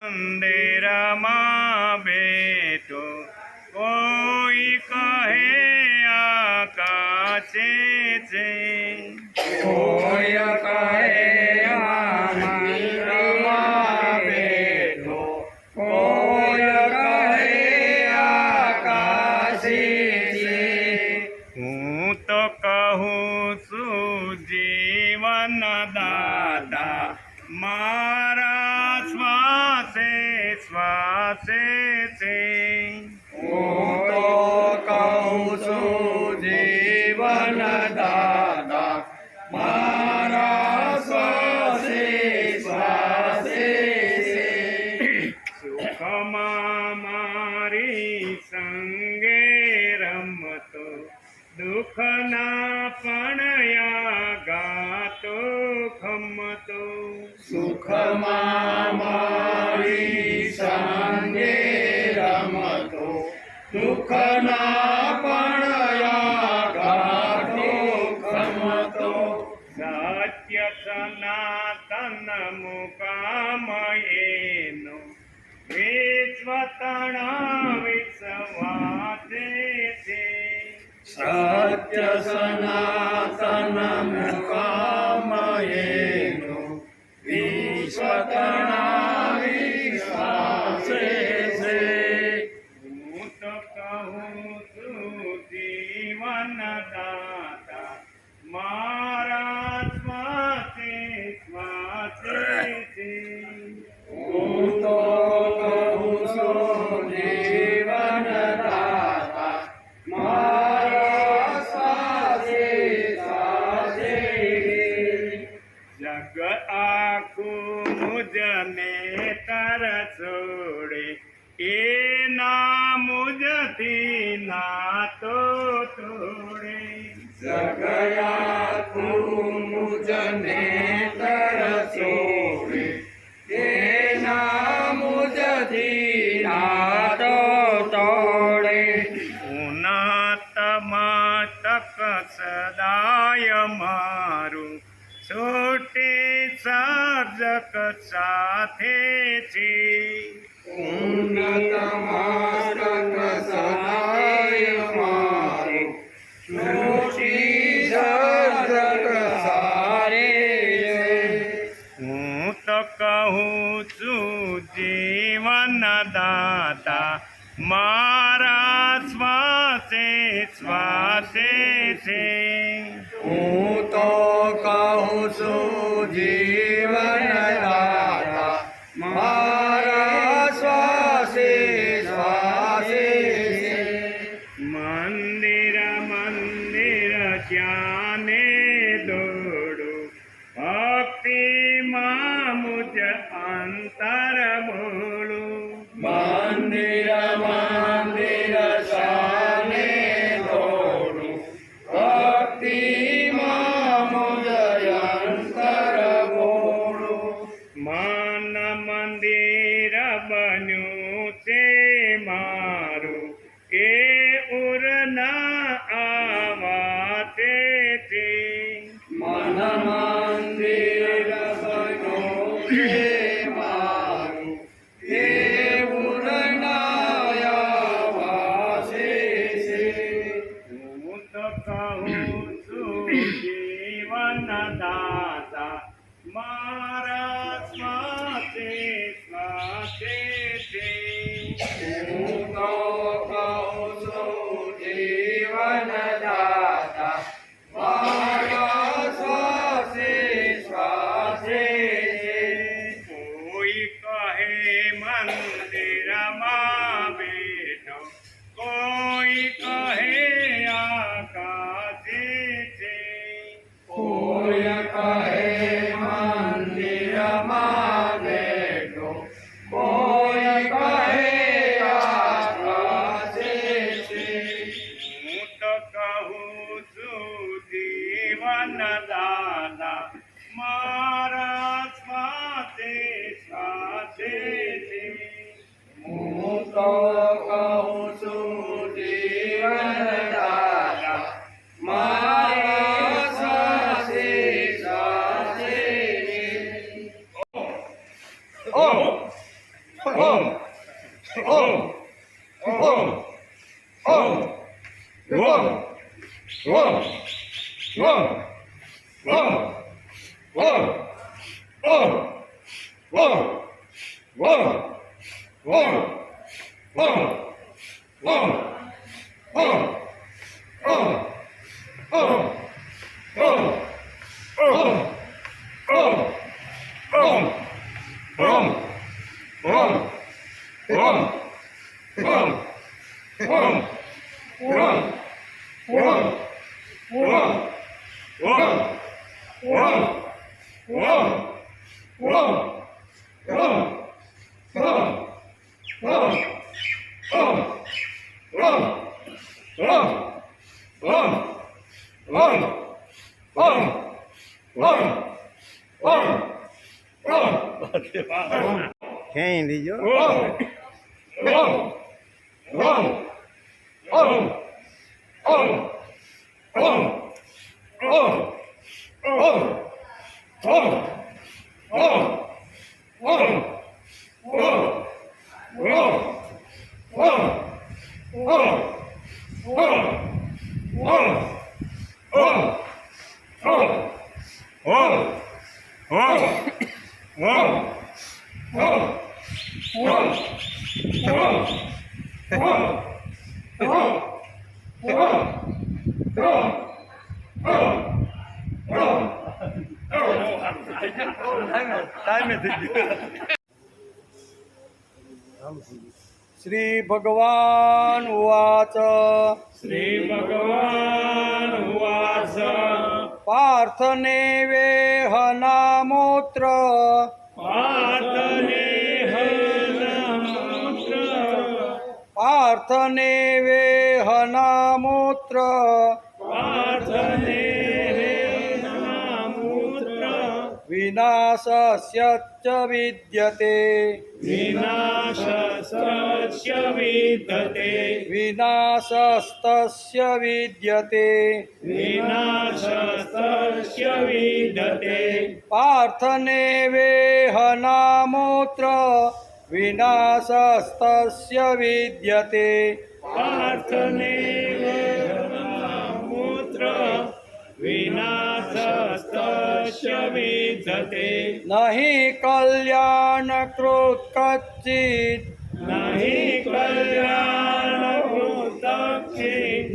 મંદિરમાં બેઠો કોઈ કહે આકાશે છે, કોઈ કહે મંદિરમાં બેઠો, કોઈ કહે આકાશે છે। હું તો કહું છું જીવન દાતા મારા શ્વાસે શ્વાસે છે। હું તો કહું છું જીવન દાતા મારા શ્વાસે શ્વાસે છે। સુખમાં મારી સંગે રમતો, દુઃખના પણ ગાતો ખમતો, સુખમાં મારી સંગે રમતો, દુઃખના પણ ગાતો ખમતો, સત્ય સનાતન મુકામ એનો વિશ્વ તણા વિશ્વાસે છે। સત્ય સનાતન મુકામ એનો વિશ્વ તણા વિશ્વાસે છે। હું તો કહું છું જીવન દાતા મારા શ્વાસે શ્વાસે છે। હું તો કહું છું જીવન દાતા મારા શ્વાસે શ્વાસે છે। જગ આખું મુજને તર છોડે, એના મુજથી નાતો તોડે, જગયાખું મુજને તરસોડે, એના મુજથી નાતો તોડે, ઉનાતમાં તક સદાય મારું છોટે સર્જક સાથે છે। ઉન્નત માર્ગ સદાય મારો છોટી સર્જક સારે છે। હું તો કહું છું જીવન દાતા મારા શ્વાસે શ્વાસે છે। હું તો કહું છું જીવન દાતા મારા શ્વાસે શ્વાસે છે। મંદિર મંદિર જ્ઞાને દોડો, ભક્તિમાં મુજ અંતર બોલું, મંદિર મંદિર શાને દોડું, ભક્તિમાં મુજ અંતર બોલું, મન મંદિર બન્યું છે મારું, એ ઉરના આવાતે છે। મન મંદિર બન્યું છે મારું, એ ઉરનાયા વાસે છે। હું તો કહું છું જીવન દાતા મારા શ્વાસે શ્વાસે છે। હું તો કહું છું જીવન દાતા મારા શ્વાસે શ્વાસે છે। કોઈ કહે મંદિરમાં બેઠો, કોઈ કહે આકાશે છે, કોઈ કહે મંદિરમાં બેઠો, કોઈ કહે આકાશે છે। હું તો કહું છું જીવન દાતા મારા શ્વાસે શ્વાસે છે। હું તો કહું છું જીવન દાતા મારા શ્વાસે શ્વાસે છે। ખેંચી લીજો श्री भगवान उवाच श्रीभगवानुवाच पार्थनेवेहनामोऽत्र पार्थनेवेहनामोऽत्र विनाशस्य च विद्यते विनाशस्य विद्यते विनाशस्तस्य विद्यते विनाशस्य विद्यते पार्थनेवेहनामोऽत्र विनाशस्तस्य विद्यते पार्थनेवेहनामोऽत्र विनाशस्तस्य विद्यते न हि कल्याणकृत् कच्चित् न हि कल्याणकृतचित्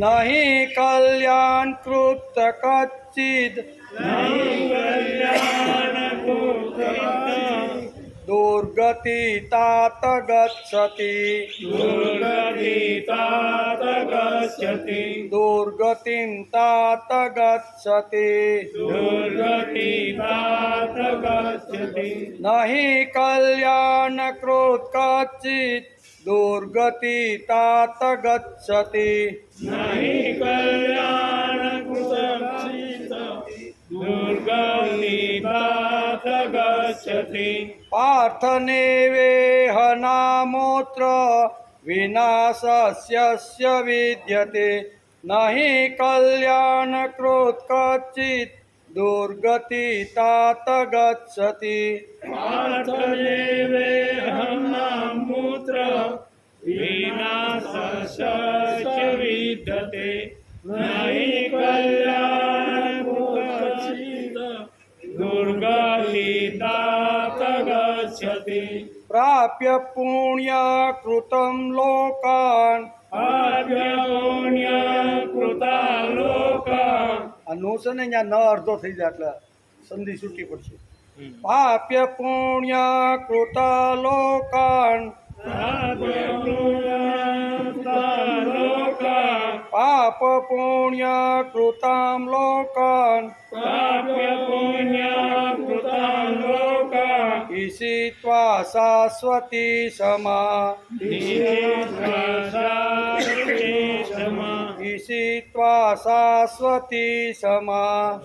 न हि कल्याणकृत् कच्चित् न हि कल्याणकृतचित् दुर्गति तात गच्छति दुर्गतितात गच्छति दुर्गतिं तात गच्छति दुर्गतितात गच्छति न हि कल्याणकृत् कच्चित् दुर्गति तात गच्छति न हि कल्याणकृतचित् दुर्गतितात गच्छति पार्थनेवेहनामोऽत्र विनाशस्य विद्यते न हि कल्याणकृत् कच्चित् दुर्गति तात गच्छति पार्थनेवेहनामोऽत्र विनाशस्य विद्यते न हि कल्याणकृतचित् दुर्गतितात गच्छति प्राप्य पुण्यकृतं लोकान् पुण्यकृता लोका નો છે ને અહીંયા ન અડધો થઈ જાય એટલે સંધિ છૂટી પડશે પાપ્ય પુણ્ય કૃતા લોકાન પાપ પુણ્ય કૃતામ લોકાન ઈશિત્વા શાશ્વતી સમા ઈશિત્વા શાશ્વતી સમા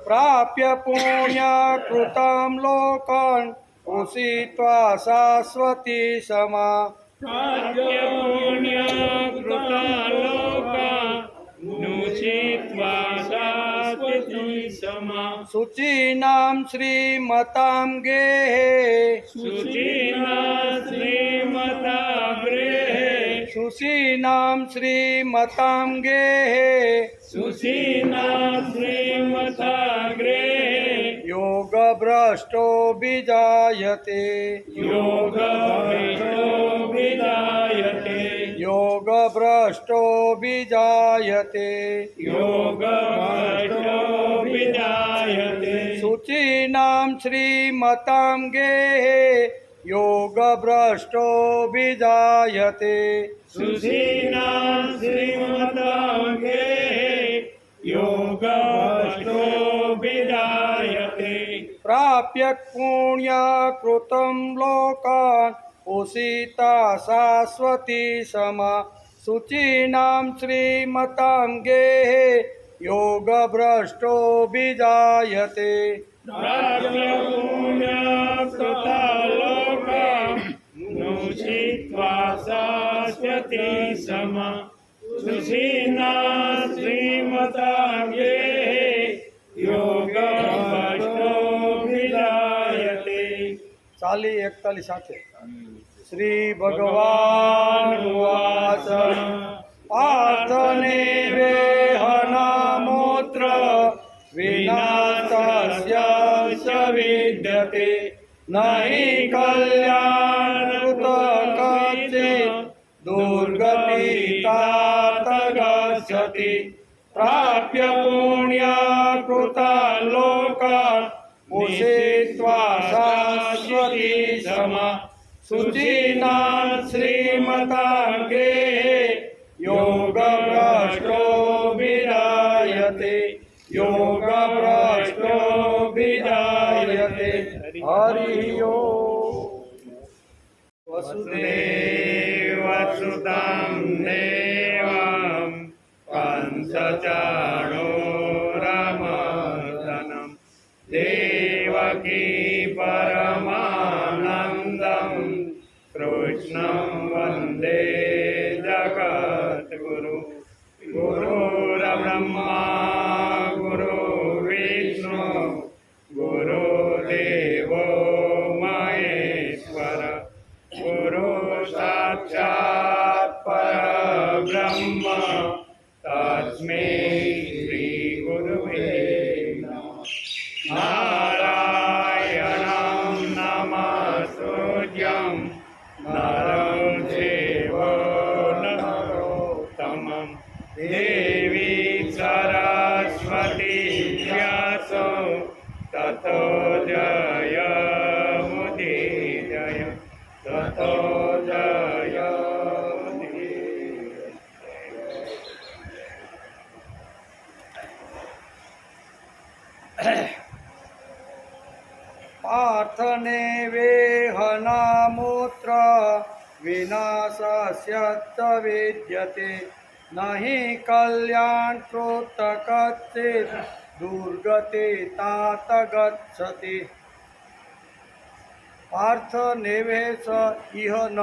પ્રાપ્ય પુણ્ય કૃતમ લોકાન ઉષિત્વા શાશ્વતી સમા શુચિનામ શ્રીમતામ ગેહે શુચિનામ શ્રીમતામ ગેહે યોગ ભ્રષ્ટો વિજાયતે યોગ ભ્રષ્ટો વિજાયતે શુચિનામ શ્રીમતામ ગેહે યોગ ભ્રષ્ટો વિજાયતે પ્રાપ્ય પુણ્ય કૃતમ લોકાન ઉષિતા શાશ્વતી સમા શુચિનામ શ્રીમતામ ગેહે योगभ्रष्टोऽभिजायते प्राप्य पुण्यकृता लोकं नुषित्वा शाश्वती समा सुखिना श्रीमताङ्गे योगभ्रष्टोऽभिजायते 40-41 સાથે શ્રી ભગવાન ઉવાચ પાર્થને વેહનામોત્ર વિનાશસ્ય વિદ્યતે નહીં કલ્યાણકૃત કચ્ચિત દુર્ગતિ તાત ગચ્છતિ પ્રાપ્ય પુણ્યકૃતા લોકાન ઉષિત્વા શાશ્વતી સમા શુચિના શ્રીમતાંગે યોગભ્રષ્ટોऽभिजायते યોગભ્રષ્ટોऽभिजायते હરિ ઓમ વસુદેવસુતં દેવં કંસચાણૂરમર્દનમ દેવકી પરમાનંદમ કૃષ્ણં વંદે જગદ્ગુરુ ગુરુર્બ્રહ્મા ગુરુર્વિષ્ણુ ગુરુદેવો મહેશ્વર ગુરુ સાક્ષાત પરબ્રહ્મ તસ્મૈ શ્રી ગુરુવે નમઃ નારાયણં નમસ્કૃત્યં નરં ચૈવ નરોત્તમં દેવી સરસ્વતી વ્યાસો તતો જયમુદીરય તતો જયમુદીરય. પાર્થને વેહનામોત્ર વિનાશસ્ય વિદ્યતે નહીં કલ્યાણકૃત કચ્ચિત દુર્ગતિ તાત ગચ્છતિ પાર્થ નેવેશ ઇહ ન.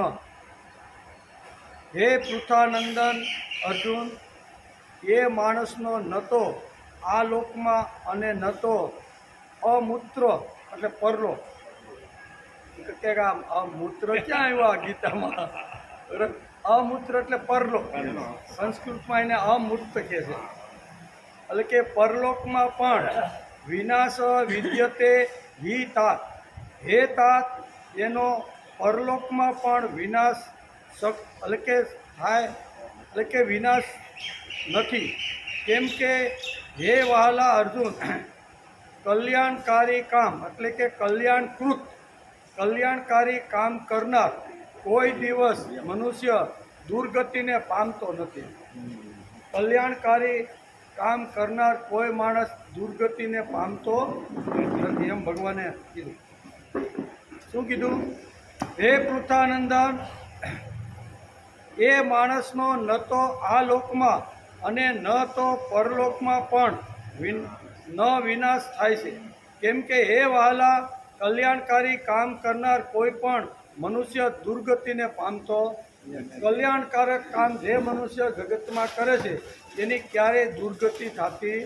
હે પૃથાનંદન અર્જુન, એ માણસનો ન તો આ લોકમાં અને ન તો અમૂત્ર એટલે પરલો કે આ મૂત્ર ક્યાં આવ્યા ગીતામાં? અમૂત્ર એટલે પરલો, સંસ્કૃતમાં એને અમૂર્ત કહે છે. એટલે કે પરલોકમાં પણ વિનાશ વિદ્યતે હિ તાત, હે તાત એનો પરલોકમાં પણ વિનાશ એટલે કે થાય, એટલે કે વિનાશ નથી. કેમ કે હે વહાલા અર્જુન, કલ્યાણકારી કામ એટલે કે કલ્યાણકારી કામ કરનાર કોઈ દિવસ મનુષ્ય દુર્ગતિને પામતો નથી. કલ્યાણકારી કામ કરનાર કોઈ માણસ દુર્ગતિને પામતો નથી, એમ ભગવાને કીધું. શું કીધું? હે પૃથાનંદન, એ માણસનો ન તો આ લોકમાં અને ન તો પરલોકમાં પણ ન વિનાશ થાય છે. કેમ કે હે વહાલા, કલ્યાણકારી કામ કરનાર કોઈ પણ મનુષ્ય દુર્ગતિને પામતો. કલ્યાણકારક કામ જે મનુષ્ય જગતમાં કરે છે એની ક્યારેય દુર્ગતિ થતી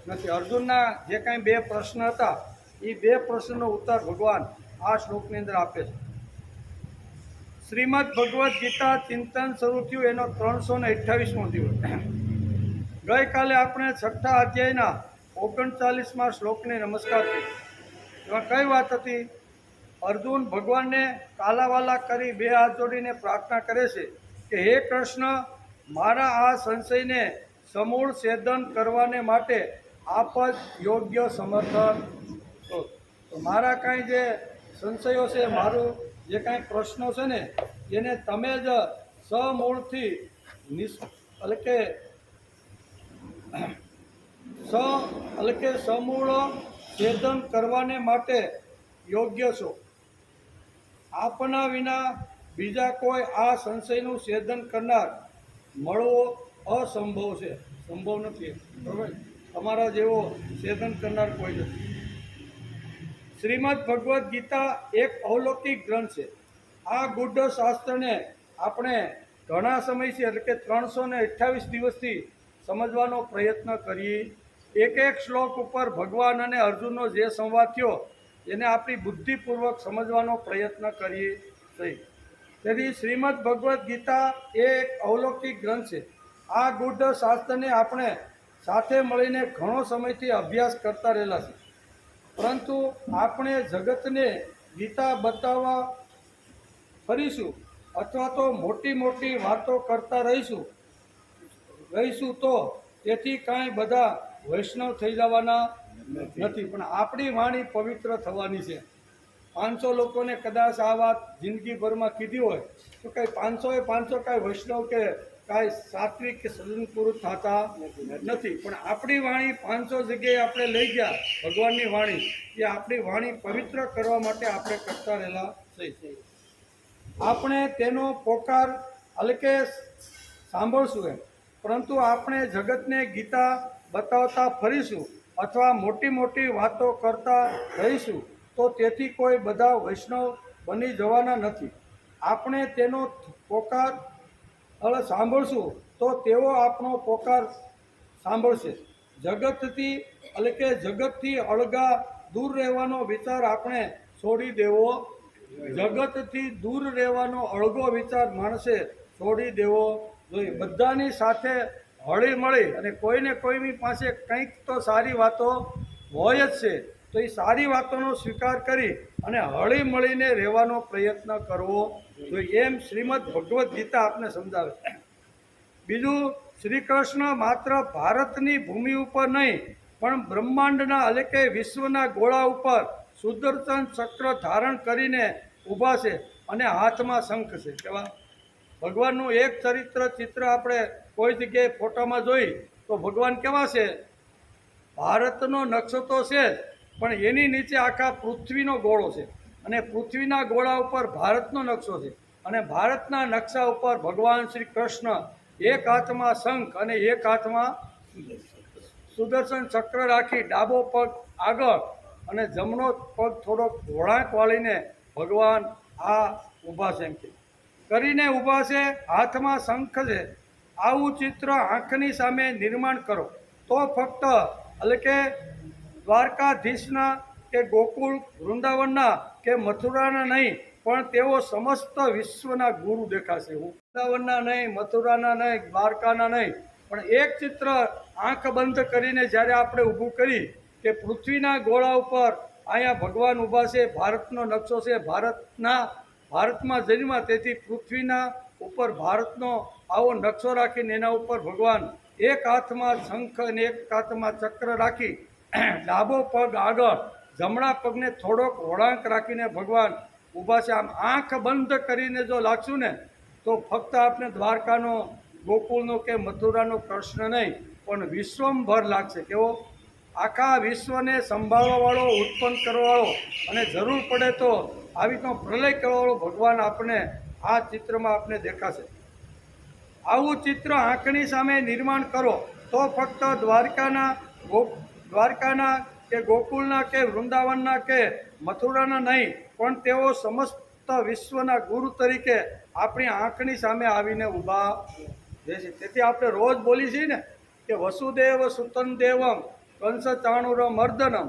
નથી. અર્જુનના જે કાંઈ 2 પ્રશ્ન હતા એ 2 પ્રશ્નનો ઉત્તર ભગવાન આ શ્લોકની અંદર આપે છે. શ્રીમદ ભગવદ્ ગીતા ચિંતન શરૂ થયું એનો 328મો દિવસ. ગઈકાલે આપણે 6થા અધ્યાયના 39મા શ્લોકને નમસ્કાર કર્યો. એમાં કઈ વાત હતી? અર્જુન ભગવાનને કાલાવાલા કરી 2 હાથ જોડીને પ્રાર્થના કરે છે કે હે કૃષ્ણ, મારા આ સંશયને સમૂળ છેદન કરવાને માટે આપ જ યોગ્ય સમર્થન છો. તો મારા કાંઈ જે સંશયો છે, મારું જે કાંઈ પ્રશ્નો છે ને, એને તમે જ સમૂળથી એટલે કે સમૂળ છેદન કરવાને માટે યોગ્ય છો. આપના વિના બીજા કોઈ આ સંશયનું છેદન કરનાર મળવો અસંભવ છે, સંભવ નથી. બરાબર? તમારા જેવો છેદન કરનાર કોઈ નથી. શ્રીમદ ભગવદ્ ગીતા એક અવલૌકિક ગ્રંથ છે. આ ગુઢ શાસ્ત્રને આપણે ઘણા સમયથી એટલે કે 328 દિવસથી સમજવાનો પ્રયત્ન કરીએ. એક એક શ્લોક ઉપર ભગવાન અને અર્જુનનો જે સંવાદ થયો એને આપણી બુદ્ધિપૂર્વક સમજવાનો પ્રયત્ન કરીએ છીએ. તેથી શ્રીમદ ભગવદ્ ગીતા એ એક અવલૌકિક ગ્રંથ છે. આ ગુઢ શાસ્ત્રને આપણે સાથે મળીને ઘણો સમયથી અભ્યાસ કરતા રહેલા છે. પરંતુ આપણે જગતને ગીતા બતાવવા ફરીશું અથવા તો મોટી મોટી વાતો કરતા રહીશું તો તેથી કાંઈ બધા વૈષ્ણવ થઈ જવાના નથી, પણ આપણી વાણી પવિત્ર થવાની છે. 500 લોકોને કદાચ આ વાત જિંદગીભરમાં કીધી હોય તો કાંઈ 500 કાંઈ વૈષ્ણવ કે કાંઈ સાત્વિક કે સજ્જન પુરુષ થતા નથી, પણ આપણી વાણી 500 જગ્યાએ આપણે લઈ ગયા. ભગવાનની વાણી એ આપણી વાણી પવિત્ર કરવા માટે આપણે કરતા રહેલા છીએ. આપણે તેનો પોકાર હલકે સાંભળશું એમ, પરંતુ આપણે જગતને ગીતા બતાવતા ફરીશું અથવા મોટી મોટી વાતો કરતા રહીશું તો તેથી કોઈ બધા વૈષ્ણવ બની જવાના નથી. આપણે તેનો પોકાર સાંભળશું તો તેઓ આપણો પોકાર સાંભળશે. જગતથી અળગા દૂર રહેવાનો વિચાર આપણે છોડી દેવો. જગતથી દૂર રહેવાનો અળગો વિચાર માણસે છોડી દેવો જોઈએ. બધાની સાથે હળી મળી અને કોઈને કોઈની પાસે કંઈક તો સારી વાતો હોય જ છે, તો એ સારી વાતોનો સ્વીકાર કરી અને હળી મળીને રહેવાનો પ્રયત્ન કરવો જોઈએ. એમ શ્રીમદ ભગવદ્ ગીતા આપને સમજાવે. બીજું, શ્રી કૃષ્ણ માત્ર ભારતની ભૂમિ ઉપર નહીં પણ બ્રહ્માંડના એટલે કે વિશ્વના ગોળા ઉપર સુદર્શન ચક્ર ધારણ કરીને ઊભા છે અને હાથમાં શંખ છે. કેવા ભગવાનનું એક ચિત્ર આપણે કોઈ જગ્યાએ ફોટામાં જોઈ તો ભગવાન કેવા છે? ભારતનો નકશો તો છે જ, પણ એની નીચે આખા પૃથ્વીનો ગોળો છે અને પૃથ્વીના ગોળા ઉપર ભારતનો નકશો છે અને ભારતના નકશા ઉપર ભગવાન શ્રી કૃષ્ણ એક હાથમાં શંખ અને એક હાથમાં સુદર્શન ચક્ર રાખી ડાબો પગ આગળ અને જમણો પગ થોડોક વળાંક વાળીને ભગવાન આ ઊભા છે એમ કરીને ઊભા છે, હાથમાં શંખ છે. આવું ચિત્ર આંખની સામે નિર્માણ કરો તો ફક્ત એટલે કે દ્વારકાધીશના કે ગોકુળ વૃંદાવનના કે મથુરાના નહીં પણ તેઓ સમસ્ત વિશ્વના ગુરુ દેખાશે. વૃંદાવનના નહીં, મથુરાના નહીં, દ્વારકાના નહીં, પણ એક ચિત્ર આંખ બંધ કરીને જ્યારે આપણે ઊભું કરી કે પૃથ્વીના ગોળા ઉપર અહીંયા ભગવાન ઊભા છે, ભારતનો નકશો છે, ભારતમાં જન્મા, તેથી પૃથ્વીના ઉપર ભારતનો આવો નકશો રાખીને એના ઉપર ભગવાન એક હાથમાં શંખ અને એક હાથમાં ચક્ર રાખી ડાબો પગ આગળ જમણા પગને થોડોક વળાંક રાખીને ભગવાન ઊભા છે. આમ આંખ બંધ કરીને જો લાગશું ને તો ફક્ત આપણે દ્વારકાનો, ગોકુળનો કે મથુરાનો કૃષ્ણ નહીં પણ વિશ્વભર લાગશે. કેવો? આખા વિશ્વને સંભાળવાવાળો, ઉત્પન્ન કરવાવાળો અને જરૂર પડે તો આવી તો પ્રલય કરવાવાળો ભગવાન આપણે આ ચિત્રમાં આપણે દેખાશે. આવું ચિત્ર આંખની સામે નિર્માણ કરો તો ફક્ત દ્વારકાના કે ગોકુળના કે વૃંદાવનના કે મથુરાના નહીં પણ તેઓ સમસ્ત વિશ્વના ગુરુ તરીકે આપણી આંખની સામે આવીને ઊભા રહેશે. તેથી આપણે રોજ બોલી છીએ ને કે વસુદેવ સુતન દેવમ કંસ ચાણુર મર્દનમ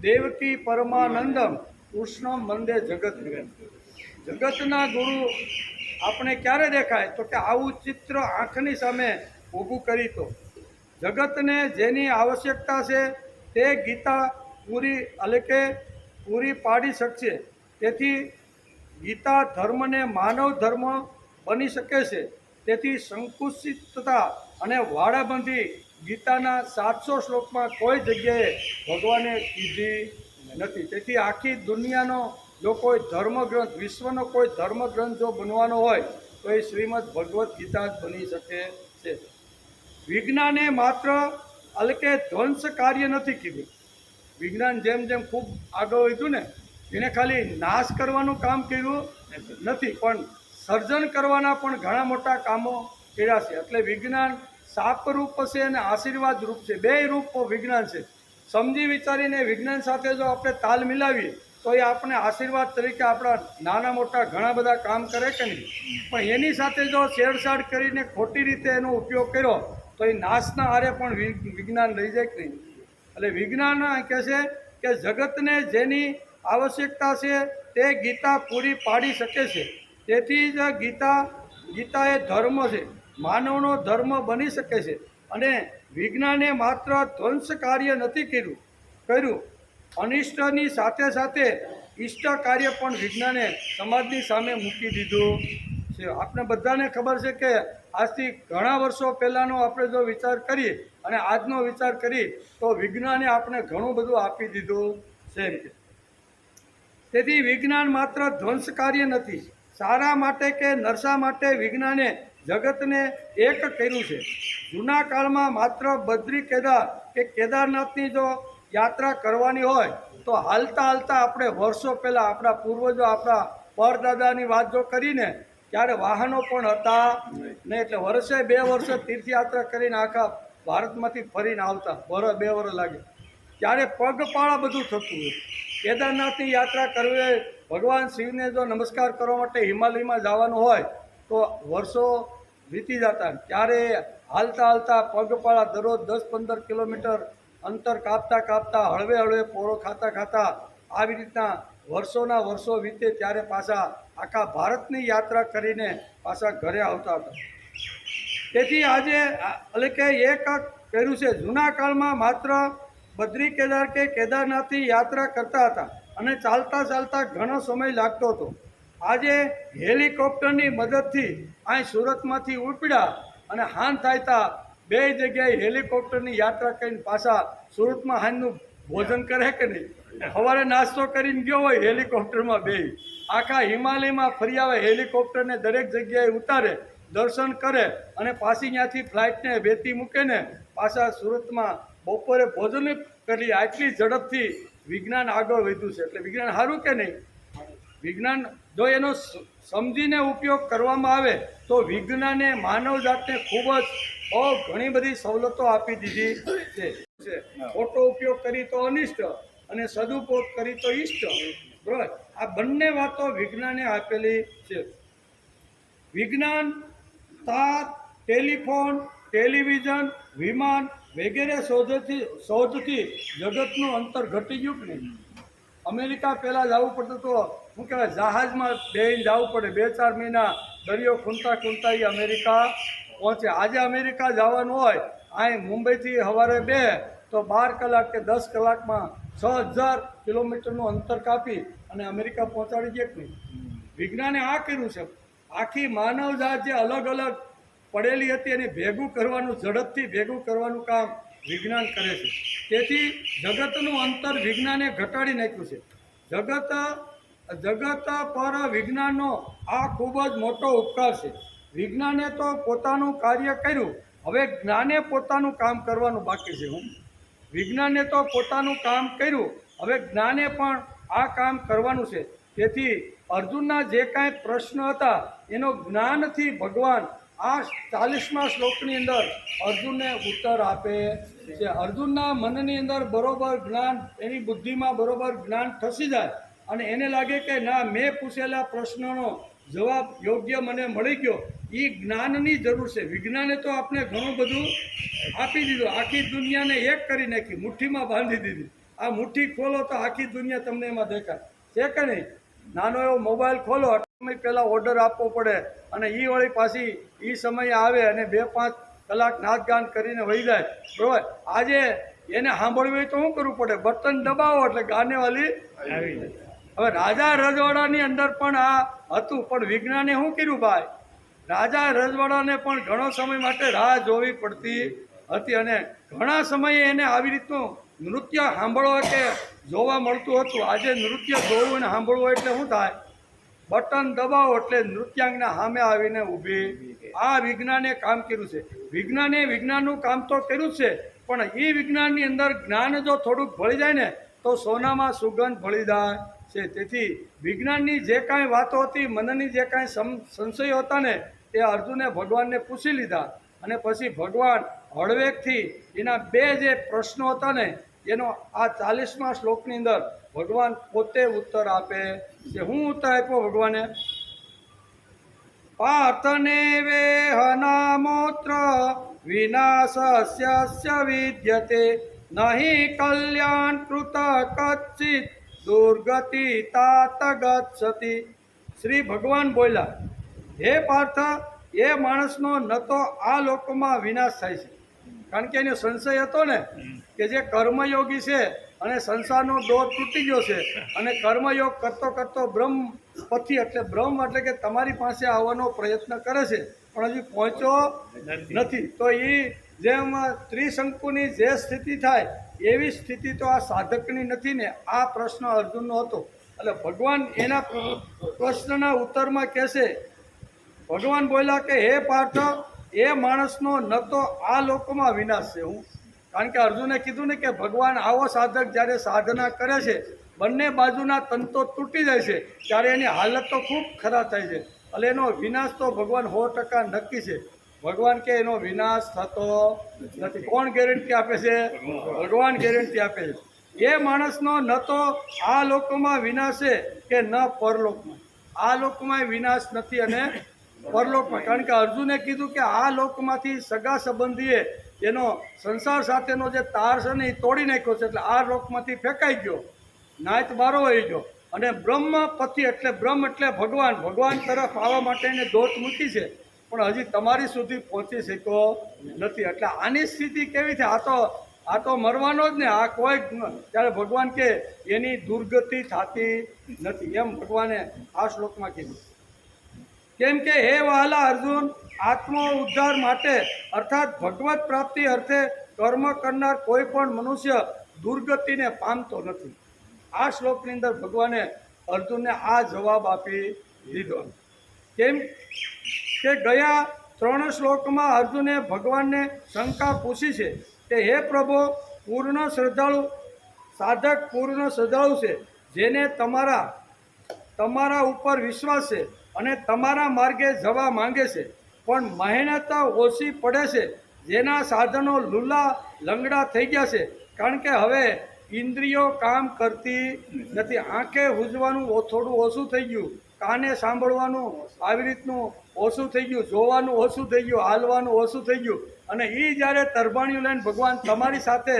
દેવકી પરમાનંદમ કૃષ્ણમ વંદે જગત. જગતના ગુરુ આપણે ક્યારે દેખાય તો કે આવું ચિત્ર આંખની સામે ઊભું કરી તો જગતને જેની આવશ્યકતા છે તે ગીતા પૂરી પાડી શકશે. તેથી ગીતા ધર્મને માનવ ધર્મ બની શકે છે. તેથી સંકુચિતતા અને વાડાબંધી ગીતાના 700 શ્લોકમાં કોઈ જગ્યાએ ભગવાને કીધી નથી. તેથી આખી દુનિયાનો જો કોઈ ધર્મગ્રંથ, વિશ્વનો કોઈ ધર્મગ્રંથ જો બનવાનો હોય તો એ શ્રીમદ ભગવદ્ ગીતા જ બની શકે છે. વિજ્ઞાને માત્ર હલકે ધ્વંસ કાર્ય નથી કીધું. વિજ્ઞાન જેમ જેમ ખૂબ આગળ વધ્યું ને એને ખાલી નાશ કરવાનું કામ કર્યું નથી પણ સર્જન કરવાના પણ ઘણા મોટા કામો કર્યા છે. એટલે વિજ્ઞાન શાપ રૂપ છે અને આશીર્વાદ રૂપ છે. બેય રૂપ વિજ્ઞાન છે. સમજી વિચારીને વિજ્ઞાન સાથે જો આપણે તાલ મિલાવીએ તો એ આપણે આશીર્વાદ તરીકે આપણા નાના મોટા ઘણા બધા કામ કરે કે નહીં. પણ એની સાથે જો છેડછાડ કરીને ખોટી રીતે એનો ઉપયોગ કર્યો તો એ નાશના આરે પણ વિજ્ઞાન લઈ જાય કે નહીં. એટલે વિજ્ઞાન કહે છે કે જગતને જેની આવશ્યકતા છે તે ગીતા પૂરી પાડી શકે છે. તેથી જ ગીતા એ ધર્મ છે, માનવનો ધર્મ બની શકે છે. અને વિજ્ઞાને માત્ર ધ્વંસ કાર્ય નથી કર્યું, અનિષ્ટની સાથે સાથે ઇષ્ટ કાર્ય પણ વિજ્ઞાને સમાજની સામે મૂકી દીધું છે. આપણે બધાને ખબર છે કે આજથી ઘણા વર્ષો પહેલાંનો આપણે જો વિચાર કરીએ અને આજનો વિચાર કરીએ તો વિજ્ઞાને આપણે ઘણું બધું આપી દીધું છે. તેથી વિજ્ઞાન માત્ર ધ્વંસ કાર્ય નથી, સારા માટે કે નરસા માટે વિજ્ઞાને જગતને એક કર્યું છે. જૂના કાળમાં માત્ર બદ્રી કેદાર કે કેદારનાથની જો યાત્રા કરવાની હોય તો હાલતા હાલતા આપણે વર્ષો પહેલાં આપણા પૂર્વજો આપણા પરદાદાની વાત જો કરીને ત્યારે વાહનો પણ હતા નહીં. એટલે વર્ષે 2 વર્ષે તીર્થયાત્રા કરીને આખા ભારતમાંથી ફરીને આવતા, 2 વર્ષ લાગે. ત્યારે પગપાળા બધું થતું હોય. કેદારનાથની યાત્રા કરવી હોય, ભગવાન શિવને જો નમસ્કાર કરવા માટે હિમાલયમાં જવાનું હોય તો વર્ષો વીતી જતા. ત્યારે હાલતા હાલતા પગપાળા દરરોજ 10-15 કિલોમીટર અંતર કાપતા હળવે હળવે પોરો ખાતા આવી રીતના વર્ષોના વર્ષો વીતે ત્યારે પાછા આખા ભારતની યાત્રા કરીને પાછા ઘરે આવતા હતા. તેથી આજે એટલે કે એક કર્યું છે. જૂના કાળમાં માત્ર બદ્રી કેદાર કે કેદારનાથની યાત્રા કરતા હતા અને ચાલતા ઘણો સમય લાગતો હતો. આજે હેલિકોપ્ટરની મદદથી અહીં સુરતમાંથી ઉપડ્યા અને હાન થાય 2 જગ્યાએ હેલિકોપ્ટરની યાત્રા કરીને પાછા સુરતમાં હાનનું ભોજન કરે કે નહીં. સવારે નાસ્તો કરીને ગયો હોય હેલિકોપ્ટરમાં આખા હિમાલયમાં ફરી આવે, હેલિકોપ્ટરને દરેક જગ્યાએ ઉતારે, દર્શન કરે અને પાછી ત્યાંથી ફ્લાઇટને વેતી મૂકે ને પાછા સુરતમાં બપોરે ભોજન કરી. આટલી ઝડપથી વિજ્ઞાન આગળ વધ્યું છે. એટલે વિજ્ઞાન સારું કે નહીં? વિજ્ઞાન જો એનો સમજીને ઉપયોગ કરવામાં આવે તો વિજ્ઞાને માનવ જાતને ખૂબ જ બહુ ઘણી બધી સવલતો આપી દીધી છે. ખોટો ઉપયોગ કરી તો અનિષ્ટ અને સદુપયોગ કરી તો ઇષ્ટ. બરાબર, આ બંને વાતો વિજ્ઞાને આપેલી છે. વિજ્ઞાન તાર, ટેલિફોન, ટેલિવિઝન, વિમાન વગેરે શોધથી જગતનું અંતર ઘટી ગયું કે નહીં? અમેરિકા પહેલાં જવું પડતું તો શું કહેવાય, જહાજમાં બેસીને જવું પડે, 2-4 મહિના દરિયો ખૂંદતા એ અમેરિકા પહોંચે. આજે અમેરિકા જવાનું હોય અહીં મુંબઈથી સવારે 2 તો 12 કલાક કે 10 કલાકમાં 6000 કિલોમીટરનું અંતર કાપી અને અમેરિકા પહોંચાડી દે કે નહીં? વિજ્ઞાને આ કર્યું છે. આખી માનવજાત જે અલગ અલગ પડેલી હતી એને ભેગું કરવાનું, ઝડપથી ભેગું કરવાનું કામ વિજ્ઞાન કરે છે. તેથી જગતનું અંતર વિજ્ઞાને ઘટાડી નાખ્યું છે. જગત પર વિજ્ઞાનનો આ ખૂબ જ મોટો ઉપકાર છે. વિજ્ઞાને તો પોતાનું કાર્ય કર્યું, હવે જ્ઞાને પોતાનું કામ કરવાનું બાકી છે. વિજ્ઞાને તો પોતાનું કામ કર્યું, હવે જ્ઞાને પણ આ કામ કરવાનું છે. તેથી અર્જુનના જે કાંઈ પ્રશ્ન હતા એનો જ્ઞાનથી ભગવાન આ 40મા શ્લોકની અંદર અર્જુનને ઉત્તર આપે છે. અર્જુનના મનની અંદર બરોબર જ્ઞાન, એની બુદ્ધિમાં બરોબર જ્ઞાન થસી જાય અને એને લાગે કે ના, મેં પૂછેલા પ્રશ્નનો જવાબ યોગ્ય મને મળી ગયો. એ જ્ઞાનની જરૂર છે. વિજ્ઞાને તો આપણે ઘણું બધું આપી દીધું, આખી દુનિયાને એક કરી નાખી, મુઠ્ઠીમાં બાંધી દીધી. આ મુઠ્ઠી ખોલો તો આખી દુનિયા તમને એમાં દેખાય છે કે નહીં? નાનો એવો મોબાઈલ ખોલો, સમય પહેલાં ઓર્ડર આપવો પડે અને એ વળી પાછી એ સમયે આવે અને 2-5 કલાક નાચગાન કરીને વહી જાય. બરાબર, આજે એને સાંભળવું હોય તો શું કરવું પડે? બટન દબાવો એટલે ગાનેવાલી આવી જાય. હવે રાજા રજવાડાની અંદર પણ આ હતું, પણ વિજ્ઞાને શું કર્યું ભાઈ? રાજા રજવાડાને પણ ઘણો સમય માટે રાહ જોવી પડતી હતી અને ઘણા સમયે એને આવી રીતનું નૃત્ય સાંભળવા કે જોવા મળતું હતું. આજે નૃત્ય જોવું અને સાંભળવું એટલે શું થાય? બટન દબાવો એટલે નૃત્યાંગના સામે આવીને ઊભી. આ વિજ્ઞાને કામ કર્યું છે. વિજ્ઞાને વિજ્ઞાનનું કામ તો કર્યું છે, પણ એ વિજ્ઞાનની અંદર જ્ઞાન જો થોડુંક ભળી જાય ને તો સોનામાં સુગંધ ભળી જાય છે. તેથી વિજ્ઞાનની જે કાંઈ વાતો હતી, મનની જે કાંઈ સંશયો હતા ને એ અર્જુને ભગવાનને પૂછી લીધા અને પછી ભગવાન હળવેકથી એના બે જે પ્રશ્નો હતા ને એનો આ 40મા શ્લોકની અંદર ભગવાન પોતે ઉત્તર આપે છે. હું ઉત્તર આપ્યો ભગવાને? પાર્થને વેહનામોત્ર વિનાશસ્ય વિદ્યતે નહીં કલ્યાણ કૃત કચ્છિત દુર્ગતિ તાત ગચ્છતિ. શ્રી ભગવાન બોલ્યા, હે પાર્થ, એ માણસનો ન તો આ લોકમાં વિનાશ થાય છે, કારણ કે એને સંશય હતો ને કે જે કર્મયોગી છે અને સંસારનો દોર તૂટી ગયો છે અને કર્મયોગ કરતો કરતો બ્રહ્મ પથી એટલે બ્રહ્મ એટલે કે તમારી પાસે આવવાનો પ્રયત્ન કરે છે પણ હજી પહોંચ્યો નથી. તો એ જેમ ત્રિશંકુની જે સ્થિતિ થાય એવી સ્થિતિ તો આ સાધકની નથી ને. આ પ્રશ્ન અર્જુનનો હતો. એટલે ભગવાન એના પ્રશ્નના ઉત્તરમાં કહેશે, ભગવાન બોલ્યા કે હે પાર્થ, એ માણસનો ન તો આ લોકમાં વિનાશ છે. હું કારણ કે અર્જુને કીધું ને કે ભગવાન આવો સાધક જ્યારે સાધના કરે છે બંને બાજુના તંતો તૂટી જાય છે ત્યારે એની હાલત તો ખૂબ ખરાબ થાય છે. એટલે એનો વિનાશ તો ભગવાન 100% નક્કી છે. ભગવાન કે એનો વિનાશ થતો નથી. કોણ ગેરંટી આપે છે? ભગવાન ગેરંટી આપે છે. એ માણસનો ન તો આ લોકમાં વિનાશ છે કે ન પરલોકમાં. આ લોકમાં વિનાશ નથી અને પરલોકમાં. કારણ કે અર્જુને કીધું કે આ લોકમાંથી સગા સંબંધીએ એનો સંસાર સાથેનો જે તાર છે ને એ તોડી નાખ્યો છે, એટલે આ લોકમાંથી ફેંકાઈ ગયો, નાયત બારો વહી ગયો. અને બ્રહ્મ પતિ એટલે બ્રહ્મ એટલે ભગવાન, ભગવાન તરફ આવવા માટેની દોટ મૂકી છે પણ હજી તમારી સુધી પહોંચી શક્યો નથી. એટલે આની સ્થિતિ કેવી છે? આ તો મરવાનો જ ને. આ કોઈ ત્યારે ભગવાન કે એની દુર્ગતિ થતી નથી, એમ ભગવાને આ શ્લોકમાં કીધું. કેમ કે હે વહાલા અર્જુન, આત્મ ઉદ્ધાર માટે અર્થાત ભગવત પ્રાપ્તિ અર્થે કર્મ કરનાર કોઈ પણ મનુષ્ય દુર્ગતિને પામતો નથી. આ શ્લોકની અંદર ભગવાને અર્જુનને આ જવાબ આપી દીધો. કેમ કે ગયા 3 શ્લોકમાં અર્જુને ભગવાનને શંકા પૂછી છે કે હે પ્રભુ, પૂર્ણ શ્રદ્ધાળુ સાધક પૂર્ણ શ્રદ્ધાળુ છે, જેને તમારા ઉપર વિશ્વાસ છે અને તમારા માર્ગે જવા માંગે છે, પણ મહેનત ઓછી પડે છે, જેના સાધનો લૂલા લંગડા થઈ ગયા છે, કારણ કે હવે ઇન્દ્રિયો કામ કરતી નથી. આંખે હુજવાનું થોડું ઓછું થઈ ગયું, કાને સાંભળવાનું આવી રીતનું ઓછું થઈ ગયું, જોવાનું ઓછું થઈ ગયું, હાલવાનું ઓછું થઈ ગયું. અને એ જ્યારે તરબાણીઓ લઈને ભગવાન તમારી સાથે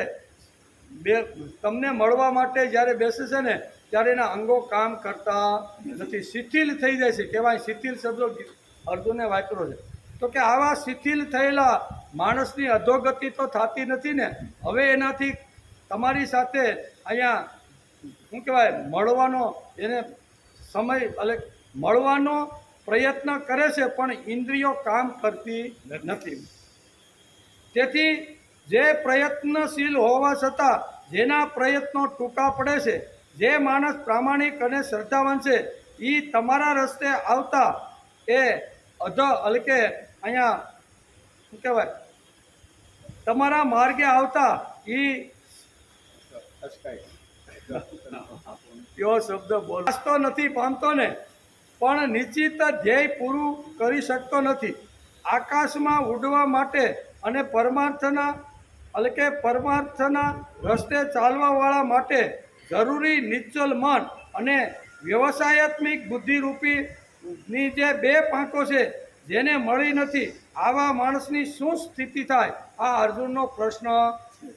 તમને મળવા માટે જ્યારે બેસે છે ને ત્યારે એના અંગો કામ કરતા નથી, શિથિલ થઈ જાય છે. કહેવાય શિથિલ શબ્દો અર્જુને વાપર્યો છે. તો કે આવા શિથિલ થયેલા માણસની અધોગતિ તો થતી નથી ને. હવે એનાથી તમારી સાથે અહીંયા શું કહેવાય મળવાનો એને સમય એટલે મળવાનો પ્રયત્ન કરે છે પણ ઇન્દ્રિયો કામ કરતી નથી. તેથી જે પ્રયત્નશીલ હોવા છતાં જેના પ્રયત્નો ટૂંકા પડે છે, જે માણસ પ્રામાણિક અને શ્રદ્ધાવાન છે, એ તમારા રસ્તે આવતા એ એટલે કે અહીંયા શું કહેવાય તમારા માર્ગે આવતા એ એવો શબ્દ બોલતો નથી પામતો ને, પણ નિશ્ચિત ધ્યેય પૂરું કરી શકતો નથી. આકાશમાં ઉડવા માટે અને પરમાર્થના રસ્તે ચાલવાવાળા માટે જરૂરી નિશ્ચલ મન અને વ્યવસાયાત્મિક બુદ્ધિરૂપીની જે 2 પાંખો છે જેને મળી નથી, આવા માણસની શું સ્થિતિ થાય? આ અર્જુનનો પ્રશ્ન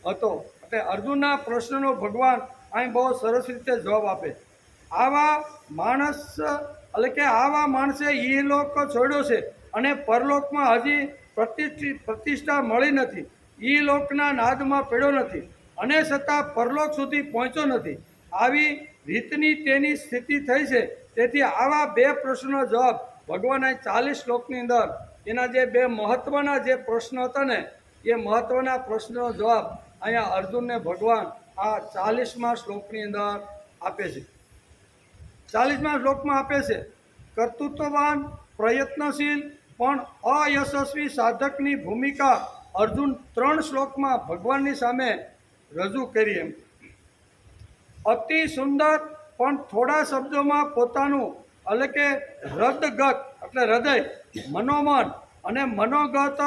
હતો. એટલે અર્જુનના પ્રશ્નનો ભગવાન અહીં બહુ સરસ રીતે જવાબ આપે. આવા માણસે ઈહલોક છોડ્યો છે અને પરલોકમાં હજી પ્રતિષ્ઠા મળી નથી, ઈહલોકના નાદમાં પડ્યો નથી અને છતાં પરલોક સુધી પહોંચ્યો નથી. આવી રીતની તેની સ્થિતિ થઈ છે. તેથી આવા 2 પ્રશ્નોનો જવાબ ભગવાન અહીં 40 શ્લોકની અંદર એના જે 2 મહત્વના જે પ્રશ્નો હતા ને એ મહત્વના પ્રશ્નનો જવાબ અહીંયા અર્જુનને ભગવાન આ 40મા શ્લોકની અંદર આપે છે. 40મા શ્લોકમાં આપે છે, કર્તૃત્વવાન પ્રયત્નશીલ પણ અયશસ્વી સાધકની ભૂમિકા અર્જુન 3 શ્લોકમાં ભગવાનની સામે રજૂ કરી. એમ અતિ સુંદર પણ થોડા શબ્દોમાં પોતાનું એટલે કે હૃદગત એટલે હૃદય, મનોમન અને મનોગત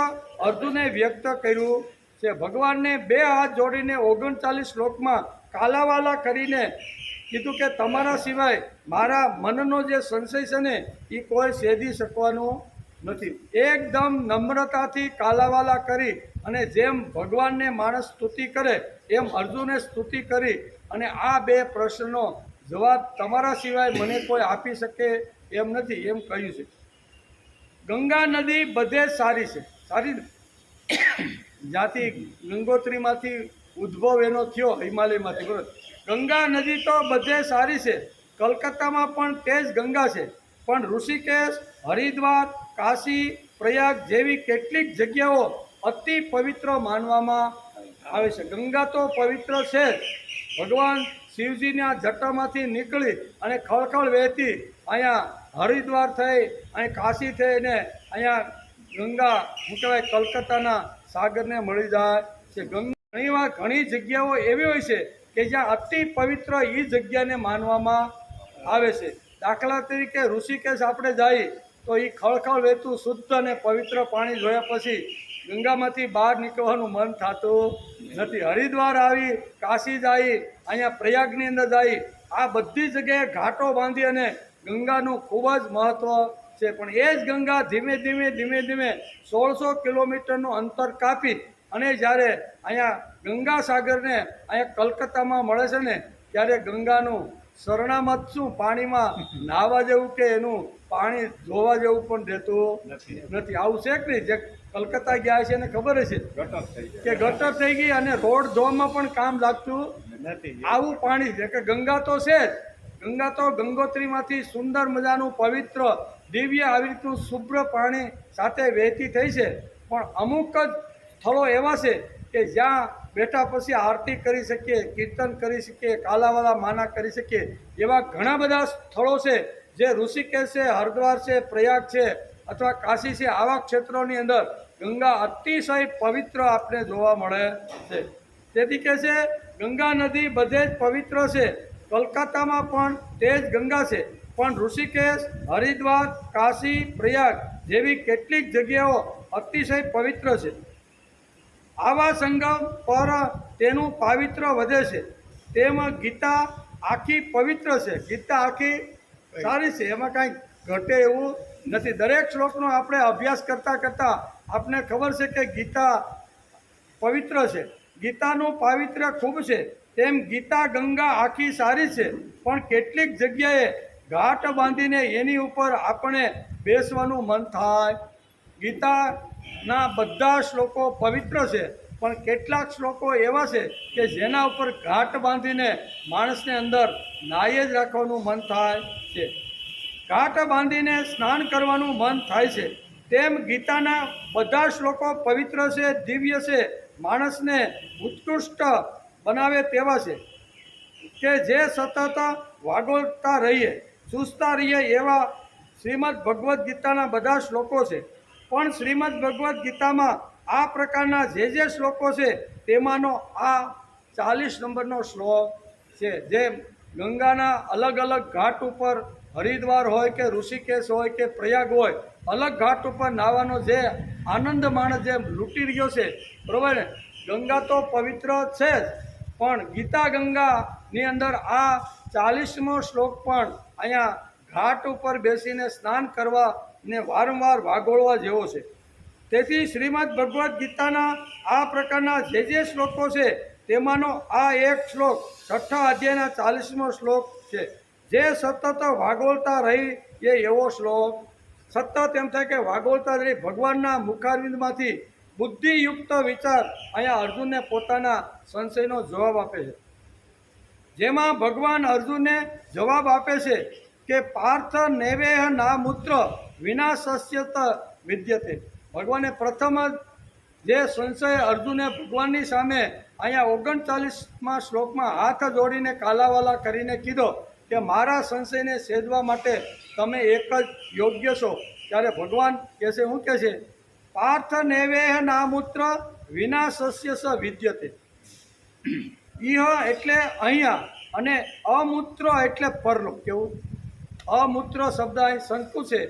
અર્જુને વ્યક્ત કર્યું છે. ભગવાનને 2 હાથ જોડીને 39 શ્લોકમાં કાલાવાલા કરીને કીધું કે તમારા સિવાય મારા મનનો જે સંશય છે ને એ કોઈ સેધી શકવાનું નથી. એકદમ નમ્રતાથી કાલાવાલા કરી અને જેમ ભગવાનને માણસ સ્તુતિ કરે એમ અર્જુને સ્તુતિ કરી અને આ 2 પ્રશ્નનો જવાબ તમારા સિવાય મને કોઈ આપી શકે એમ નથી એમ કહ્યું છે. ગંગા નદી બધે જ સારી છે. સારી ને? જ્યાંથી ગંગોત્રીમાંથી ઉદ્ભવ એનો થયો હિમાલયમાંથી, બરોબર. ગંગા નદી તો બધે સારી છે. કલકત્તામાં પણ તે જ ગંગા છે. પણ ઋષિકેશ, હરિદ્વાર, કાશી, પ્રયાગ જેવી કેટલીક જગ્યાઓ અતિ પવિત્ર માનવામાં આવે છે. ગંગા તો પવિત્ર છે જ. ભગવાન શિવજીના જટામાંથી નીકળી અને ખળખળ વહેતી અહીંયા હરિદ્વાર થઈ, અહીં કાશી થઈને અહીંયા ગંગા શું કહેવાય કલકત્તાના સાગરને મળી જાય છે. ઘણીવાર ઘણી જગ્યાઓ એવી હોય છે કે જ્યાં અતિ પવિત્ર એ જગ્યાને માનવામાં આવે છે. દાખલા તરીકે ઋષિકેશ આપણે જઈએ તો એ ખળખળ વહેતું શુદ્ધ અને પવિત્ર પાણી જોયા પછી ગંગામાંથી બહાર નીકળવાનું મન થતું નથી. હરિદ્વાર આવી, કાશી જાય, અહીંયા પ્રયાગની અંદર જાય, આ બધી જગ્યાએ ઘાટો બાંધી અને ગંગાનું ખૂબ જ મહત્ત્વ છે. પણ એ જ ગંગા ધીમે ધીમે 1600 કિલોમીટરનું અંતર કાપી અને જ્યારે અહીંયા ગંગા સાગરને અહીંયા કલકત્તામાં મળે છે ને ત્યારે ગંગાનું શરણામત શું પાણીમાં નાહવા જેવું કે એનું પાણી જોવા જેવું પણ રહેતું નથી. આવું છે કે નહીં? જે કલકત્તા ગયા છે એને ખબર હશે કે ગટર થઈ ગઈ અને રોડ ધોવામાં પણ કામ લાગતું નથી. આવું પાણી છે કે ગંગા તો છે જ. ગંગા તો ગંગોત્રીમાંથી સુંદર મજાનું પવિત્ર દિવ્ય આવી રીતનું શુભ્ર પાણી સાથે વહેતી થઈ છે. પણ અમુક જ સ્થળો એવા છે કે જ્યાં બેઠા પછી આરતી કરી શકીએ, કીર્તન કરી શકીએ, કાલાવાલા માના કરી શકીએ એવા ઘણા બધા સ્થળો છે જે ઋષિકેશ છે, હરિદ્વાર છે, પ્રયાગ છે અથવા કાશી છે. આવા ક્ષેત્રોની અંદર ગંગા અતિશય પવિત્ર આપણે જોવા મળે છે. તેથી કહે છે ગંગા નદી બધે જ પવિત્ર છે. કલકત્તામાં પણ તે જ ગંગા છે. પણ ઋષિકેશ, હરિદ્વાર, કાશી, પ્રયાગ જેવી કેટલીક જગ્યાઓ અતિશય પવિત્ર છે. આવા સંગમ પર તેનું પાવિત્ર વધે છે. તેમાં ગીતા આખી પવિત્ર છે. ગીતા આખી સારી છે, એમાં કાંઈ ઘટે એવું નથી. દરેક શ્લોકનો આપણે અભ્યાસ કરતાં કરતાં આપને ખબર છે કે ગીતા પવિત્ર છે. ગીતાનું પાવિત્ર્ય ખૂબ છે. તેમ ગીતા ગંગા આખી સારી છે. પણ કેટલીક જગ્યાએ ઘાટ બાંધીને એની ઉપર આપણે બેસવાનું મન થાય. ગીતાના બધા શ્લોકો પવિત્ર છે. પણ કેટલાક શ્લોકો એવા છે કે જેના ઉપર ઘાટ બાંધીને માણસને અંદર નાહી જ રાખવાનું મન થાય છે. ઘાટ બાંધીને સ્નાન કરવાનું મન થાય છે. તેમ ગીતાના બધા શ્લોકો પવિત્ર છે, દિવ્ય છે, માણસને ઉત્કૃષ્ટ બનાવે તેવા છે કે જે સતત વાગોળતા રહીએ, ચૂસતા રહીએ એવા શ્રીમદ ભગવદ્ ગીતાના બધા શ્લોકો છે. પણ શ્રીમદ ભગવદ્ ગીતામાં આ પ્રકારના જે શ્લોકો છે તેમાંનો આ 40 નંબરનો શ્લોક છે. જે ગંગાના અલગ અલગ ઘાટ ઉપર હરિદ્વાર હોય કે ઋષિકેશ હોય કે પ્રયાગ હોય, અલગ ઘાટ ઉપર નાહવાનો જે આનંદ માણસ જે લૂંટી રહ્યો છે, બરાબર ને? ગંગા તો પવિત્ર છે જ, પણ ગીતા ગંગાની અંદર આ 40મો શ્લોક પણ અહીંયા ઘાટ ઉપર બેસીને સ્નાન કરવા ને વારંવાર વાગોળવા જેવો છે. તેથી શ્રીમદ ભગવદ્ ગીતાના આ પ્રકારના જે શ્લોકો છે તેમાંનો આ એક શ્લોક 6ઠ્ઠા અધ્યાયના 40મો શ્લોક છે. જે સતત વાગોળતા રહી એ એવો શ્લોક. સતત એમ થાય કે વાગોળતા રહી ભગવાનના મુખારવિંદમાંથી બુદ્ધિયુક્ત વિચાર અહીંયા અર્જુનને પોતાના સંશયનો જવાબ આપે છે. જેમાં ભગવાન અર્જુનને જવાબ આપે છે કે પાર્થ નૈવેહ ના મૂત્ર વિનાશસ્યત વિદ્યતે. ભગવાને પ્રથમ જ જે સંશય અર્જુને ભગવાનની સામે અહીંયા 39મા શ્લોકમાં હાથ જોડીને કાલાવાલા કરીને કીધો કે મારા સંશયને સેદવા માટે તમે એક જ યોગ્ય છો. ત્યારે ભગવાન કહે છે, શું કહે છે? પાર્થ નૈવેહ નામૂત્ર વિનાશસ્ય સ વિદ્યતે. ઇહ એટલે અહીંયા અને અમૂત્ર એટલે પરલોક. કેવું? અમૂત્ર શબ્દ અહીં શંકુ છે,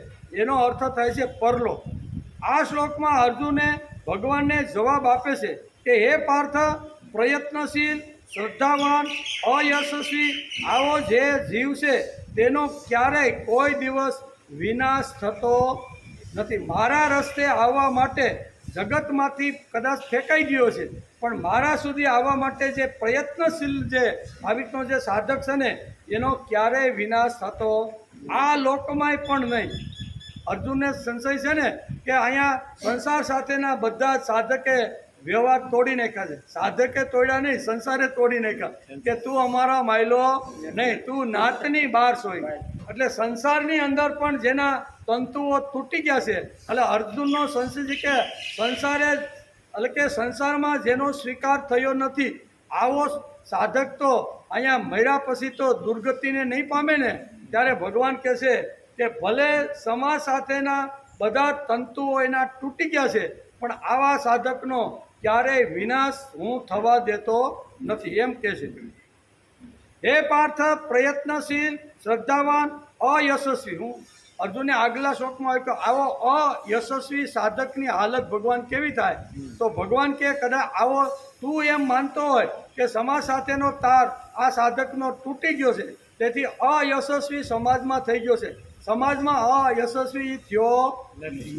એનો અર્થ થાય છે પરલોક. આ શ્લોકમાં અર્જુને ભગવાનને જવાબ આપે છે કે હે પાર્થ, પ્રયત્નશીલ, શ્રદ્ધાવાન, અયશસ્વી આવો જે જીવ છે તેનો ક્યારેય કોઈ દિવસ વિનાશ થતો નથી. મારા રસ્તે આવવા માટે જગતમાંથી કદાચ ફેંકાઈ ગયો છે, પણ મારા સુધી આવવા માટે જે પ્રયત્નશીલ જે ભાવિકનો જે સાધક છે ને એનો ક્યારેય વિનાશ થતો આ લોકમાંય પણ નહીં. અર્જુનને સંશય છે ને કે અહીંયા સંસાર સાથેના બધા જ સાધકે વ્યવહાર તોડી નાખ્યા છે. સાધકે તોડ્યા નહીં, સંસારે તોડી નાખ્યા કે તું અમારા માયલો નહીં, તું નાતની બહાર સોય. એટલે સંસારની અંદર પણ જેના તંતુઓ તૂટી ગયા છે. એટલે અર્જુનનો સંશય છે કે સંસારે એટલે કે સંસારમાં જેનો સ્વીકાર થયો નથી આવો સાધક તો અહીંયા મર્યા પછી તો દુર્ગતિને નહીં પામે ને. ત્યારે ભગવાન કહે છે કે ભલે સમાજ સાથેના બધા તંતુઓ એના તૂટી ગયા છે, પણ આવા સાધકનો ક્યારેય વિનાશ હું થવા દેતો નથી, એમ કહે છે. હે પાર્થ, પ્રયત્નશીલ, શ્રદ્ધાવાન, અયશસ્વી. હું અર્જુનને આગલા શ્લોકમાં આવ્યું કે આવો અયશસ્વી સાધકની હાલત ભગવાન કેવી થાય? તો ભગવાન કે કદાચ આવો તું એમ માનતો હોય કે સમાજ સાથેનો તાર આ સાધકનો તૂટી ગયો છે, તેથી અયશસ્વી સમાજમાં થઈ ગયો છે, સમાજમાં અયશસ્વી થયો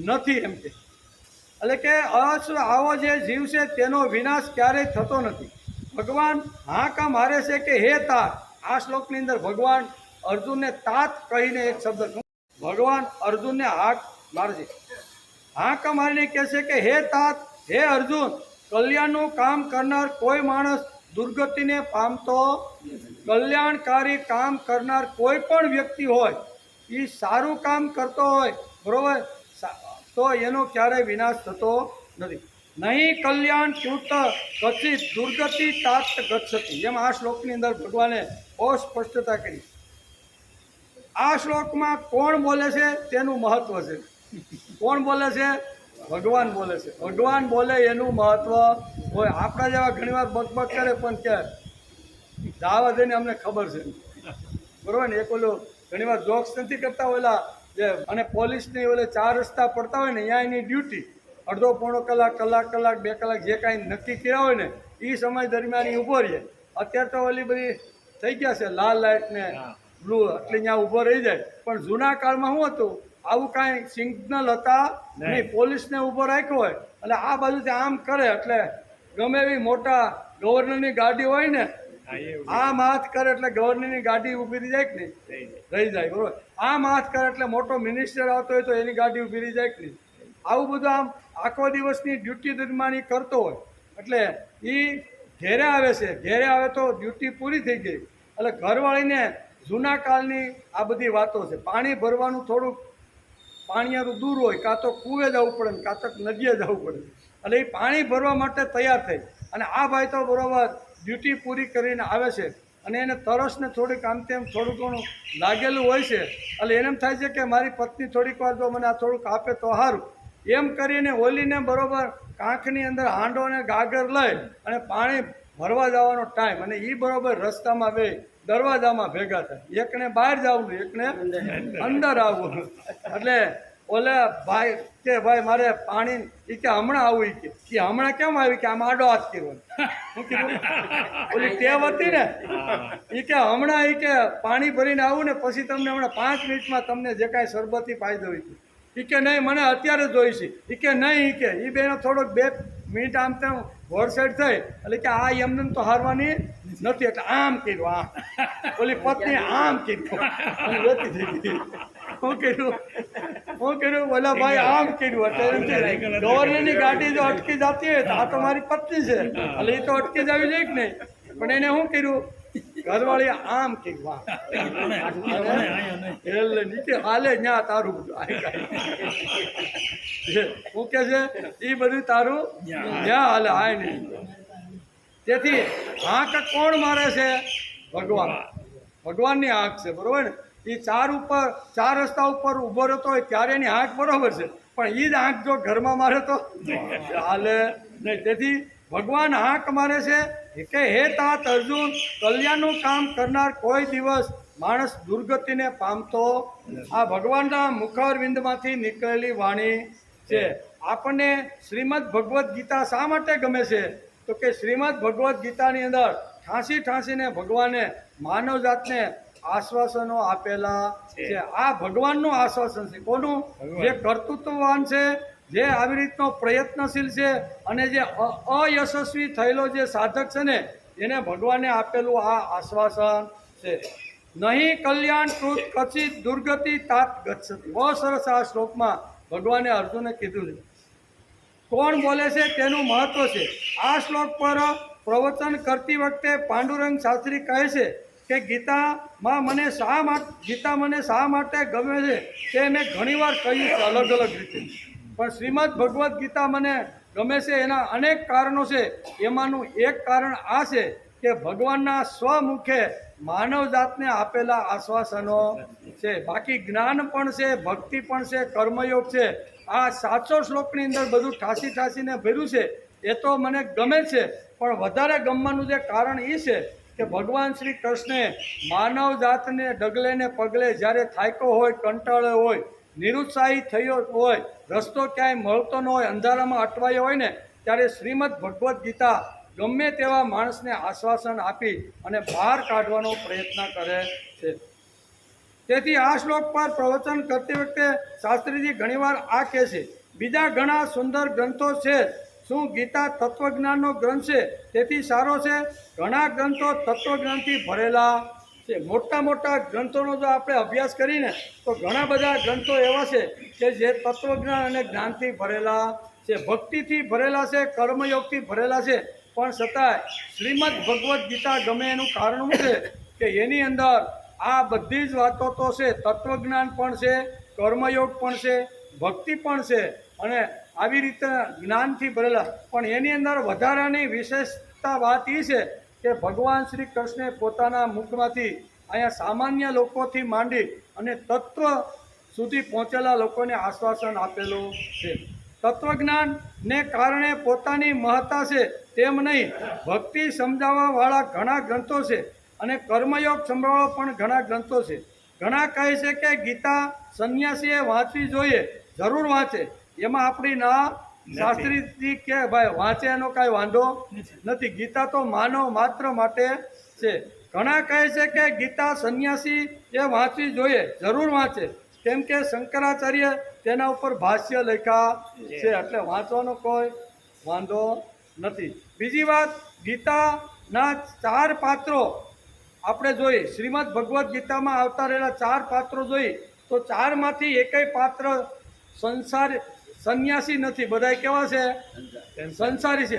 નથી, એમ કે એટલે કે આવો જે જીવ છે તેનો વિનાશ ક્યારેય થતો નથી. ભગવાન હાંકા મારે છે કે હે તાત. આ શ્લોકની અંદર ભગવાન અર્જુનને તાત કહીને એક શબ્દ ભગવાન અર્જુનને હાક મારે છે. હાંકા મારીને કહે છે કે હે તાત, હે અર્જુન, કલ્યાણનું કામ કરનાર કોઈ માણસ દુર્ગતિને પામતો, કલ્યાણકારી કામ કરનાર કોઈ પણ વ્યક્તિ હોય એ સારું કામ કરતો હોય બરોબર તો એનો ક્યારેય વિનાશ થતો નથી. નહીં કલ્યાણ ક્યુત કચિત દુર્ગતિ તાત ગચ્છતિ. જેમ આ શ્લોકની અંદર ભગવાને બહુ સ્પષ્ટતા કરી. આ શ્લોકમાં કોણ બોલે છે તેનું મહત્વ છે. કોણ બોલે છે? ભગવાન બોલે છે. ભગવાન બોલે એનું મહત્વ હોય. આપણા જેવા ઘણી વાર બકબક કરે પણ કે દાવા દઈને અમને ખબર છે બરોબર ને. એક ઓલું ઘણી વાર જોક્સ નથી કરતા ઓલા જે અને પોલીસની ઓલે 4 રસ્તા પડતા હોય ને ત્યાં એની ડ્યુટી અડધો પોણો કલાક, કલાક, 2 કલાક જે કાંઈ નક્કી કર્યા હોય ને એ સમય દરમિયાન એ ઊભો રહે. અત્યારે તો ઓલી બધી થઈ ગયા છે લાલ લાઇટ ને બ્લુ, એટલે ત્યાં ઊભો રહી જાય. પણ જૂના કાળમાં શું હતું? આવું કાંઈ સિગ્નલ હતા નહીં. પોલીસને ઊભો રાખ્યો હોય એટલે આ બાજુથી આમ કરે એટલે ગમે એવી મોટા ગવર્નરની ગાડી હોય ને આમ હાથ કરે એટલે ગવર્નરની ગાડી ઊભી રહી જાય કે નહીં? રહી જાય બરોબર. આમ હાથ કરે એટલે મોટો મિનિસ્ટર આવતો હોય તો એની ગાડી ઊભી રહી જાય કે નહીં? આવું બધું આમ આખો દિવસની ડ્યુટી દરમિયાન એ કરતો હોય. એટલે એ ઘેરે આવે છે, ઘેરે આવે તો ડ્યુટી પૂરી થઈ ગઈ એટલે ઘરવાળીને જૂના કાળની આ બધી વાતો છે. પાણી ભરવાનું થોડુંક પાણીયારું દૂર હોય, કાં તો કૂવે જવું પડે ને કાં તો નદીએ જવું પડે. એટલે એ પાણી ભરવા માટે તૈયાર થઈ અને આ ભાઈ તો બરાબર ડ્યુટી પૂરી કરીને આવે છે અને એને તરસને થોડીક આમ તેમ થોડું ઘણું લાગેલું હોય છે. એટલે એને એમ થાય છે કે મારી પત્ની થોડીક વાર જો મને આ થોડુંક આપે તો સારું. એમ કરીને ઓલીને બરાબર કાંખની અંદર હાંડો અને ગાગર લઈ અને પાણી ભરવા જવાનો ટાઈમ અને એ બરાબર રસ્તામાં બે દરવાજામાં ભેગા થાય. એકને બહાર જવું, એકને અંદર આવવું. એટલે ઓલે ભાઈ કે ભાઈ મારે પાણી એ કે હમણાં આવું. એ કે હમણાં કેમ આવી? કે આમ આડો હાથ કર્યો. શું કીધું? ઓલી ટેવ હતી ને એ કે હમણાં એ કે પાણી ભરીને આવું ને પછી તમને હમણાં 5 મિનિટમાં તમને જે કાંઈ શરબતી પાઈ દઉં. એ કે નહીં મને અત્યારે જોઈ છે. એ કે નહીં, એ કે એ બેનો થોડોક 2 મિનિટ આમ તેમ વોરસાઈડ થઈ એટલે કે આ એમને તો હારવાની નથી. એટલે આમ કર્યું, આમ ઓલી પત્ની આમ કર્યું અને વેતી થઈ ગઈ. શું કર્યું? શું કર્યું? ઓલા ભાઈ આમ કર્યું. એટલે ગવર્નરની ગાડી જો અટકી જતી હોય તો આ તો મારી પત્ની છે એટલે એ તો અટકી જવી જોઈએ કે નહીં? પણ એને શું કર્યું? ઘરવાળી આમ કર્યું. એટલે નીચે હાલે ન્યા તારું બધું શું કે છે એ બધું તારું ન્યા હાલે આય નહીં. તેથી આંખ કોણ મારે છે? ભગવાન. ભગવાનની આંખ છે બરોબર ને. એ 4 રસ્તા ઉપર ઊભો રહેતો હોય ત્યારે એની આંખ બરોબર છે, પણ એ જ આંખ જો ઘરમાં મારે તો હાલે નહીં. તેથી ભગવાન આંખ મારે છે કે હે તાત અર્જુન, કલ્યાણનું કામ કરનાર કોઈ દિવસ માણસ દુર્ગતિને પામતો. આ ભગવાનના મુખારવિંદમાંથી નીકળેલી વાણી છે. આપણને શ્રીમદ ભગવદ્ ગીતા શા માટે ગમે છે? તો કે શ્રીમદ ભગવદ્ ગીતાની અંદર ઠાંસીને ભગવાને માનવજાતને આશ્વાસનો આપેલા છે. આ ભગવાનનું આશ્વાસન છે. કોનું? જે કર્તૃત્વવાન છે, જે આવી રીતનો પ્રયત્નશીલ છે, અને જે અયશસ્વી થયેલો જે સાધક છે ને, એને ભગવાને આપેલું આ આશ્વાસન છે. નહીં કલ્યાણ કૃત કચિત દુર્ગતિ તાત ગચ્છતિ. બહુ સરસ આ શ્લોકમાં ભગવાને અર્જુને કીધું છે. કોણ બોલે છે તેનું મહત્વ છે. આ શ્લોક પર પ્રવચન કરતી વખતે પાંડુરંગ શાસ્ત્રી કહે છે કે ગીતા મને શા માટે ગમે છે તે મેં ઘણીવાર કહ્યું છે અલગ અલગ રીતે, પણ શ્રીમદ ભગવદ્ ગીતા મને ગમે છે એના અનેક કારણો છે. એમાંનું એક કારણ આ છે કે ભગવાનના સ્વમુખે માનવજાતને આપેલા આશ્વાસનો છે. બાકી જ્ઞાન પણ છે, ભક્તિ પણ છે, કર્મયોગ છે. આ સાચો શ્લોકની અંદર બધું ઠાસીને ભર્યું છે. એ તો મને ગમે છે, પણ વધારે ગમવાનું જે કારણ એ છે કે ભગવાન શ્રી કૃષ્ણે માનવ જાતને ડગલે ને પગલે જ્યારે થાક્યો હોય, કંટાળ્યો હોય, નિરુત્સાહી થયો હોય, રસ્તો ક્યાંય મળતો ન હોય, અંધારામાં અટવાયો હોય ને, ત્યારે શ્રીમદ ભગવદ્ ગીતા ગમે તેવા માણસને આશ્વાસન આપી અને બહાર કાઢવાનો પ્રયત્ન કરે છે. તેથી આ શ્લોક પર પ્રવચન કરતી વખતે શાસ્ત્રીજી ઘણીવાર આ કહે છે. બીજા ઘણા સુંદર ગ્રંથો છે. શું ગીતા તત્વજ્ઞાનનો ગ્રંથ છે તેથી સારો છે? ઘણા ગ્રંથો તત્વજ્ઞાનથી ભરેલા છે. મોટા ગ્રંથોનો જો આપણે અભ્યાસ કરીને તો ઘણા બધા ગ્રંથો એવા છે કે જે તત્વજ્ઞાન અને જ્ઞાનથી ભરેલા છે, ભક્તિથી ભરેલા છે, કર્મયોગથી ભરેલા છે. પણ છતાંય શ્રીમદ ભગવદ્ ગીતા ગમે એનું કારણ શું છે કે એની અંદર આ બધી જ વાતો તો છે, તત્વજ્ઞાન પણ છે, કર્મયોગ પણ છે, ભક્તિ પણ છે, અને આવી રીતે જ્ઞાનથી ભરેલા. પણ એની અંદર વધારાની વિશેષતા વાત એ છે કે ભગવાન શ્રી કૃષ્ણે પોતાના મુખમાંથી અહીંયા સામાન્ય લોકોથી માંડી અને તત્વ સુધી પહોંચેલા લોકોને આશ્વાસન આપેલું છે. તત્વજ્ઞાનને કારણે પોતાની મહત્તા છે તેમ નહીં, ભક્તિ સમજાવવાવાળા ઘણા ગ્રંથો છે અને કર્મયોગ સંભાળવા પણ ઘણા ગ્રંથો છે. ઘણા કહે છે કે ગીતા સંન્યાસીએ વાંચવી જોઈએ, જરૂર વાંચે. એમાં આપણી ના શાસ્ત્રીજી કે ભાઈ વાંચે એનો કાંઈ વાંધો નથી. ગીતા તો માનવ માત્ર માટે છે. ઘણા કહે છે કે ગીતા સંન્યાસી એ વાંચવી જોઈએ, જરૂર વાંચે, કેમ કે શંકરાચાર્ય તેના ઉપર ભાષ્ય લખ્યા છે, એટલે વાંચવાનો કોઈ વાંધો નથી. બીજી વાત, ગીતાના 4 પાત્રો આપણે જોઈએ, શ્રીમદ ભગવદ્ ગીતામાં આવતા રહેલા 4 પાત્રો જોઈએ તો 4માંથી એકેય પાત્ર સંન્યાસી નથી. બધા કેવા છે? સંસારી છે.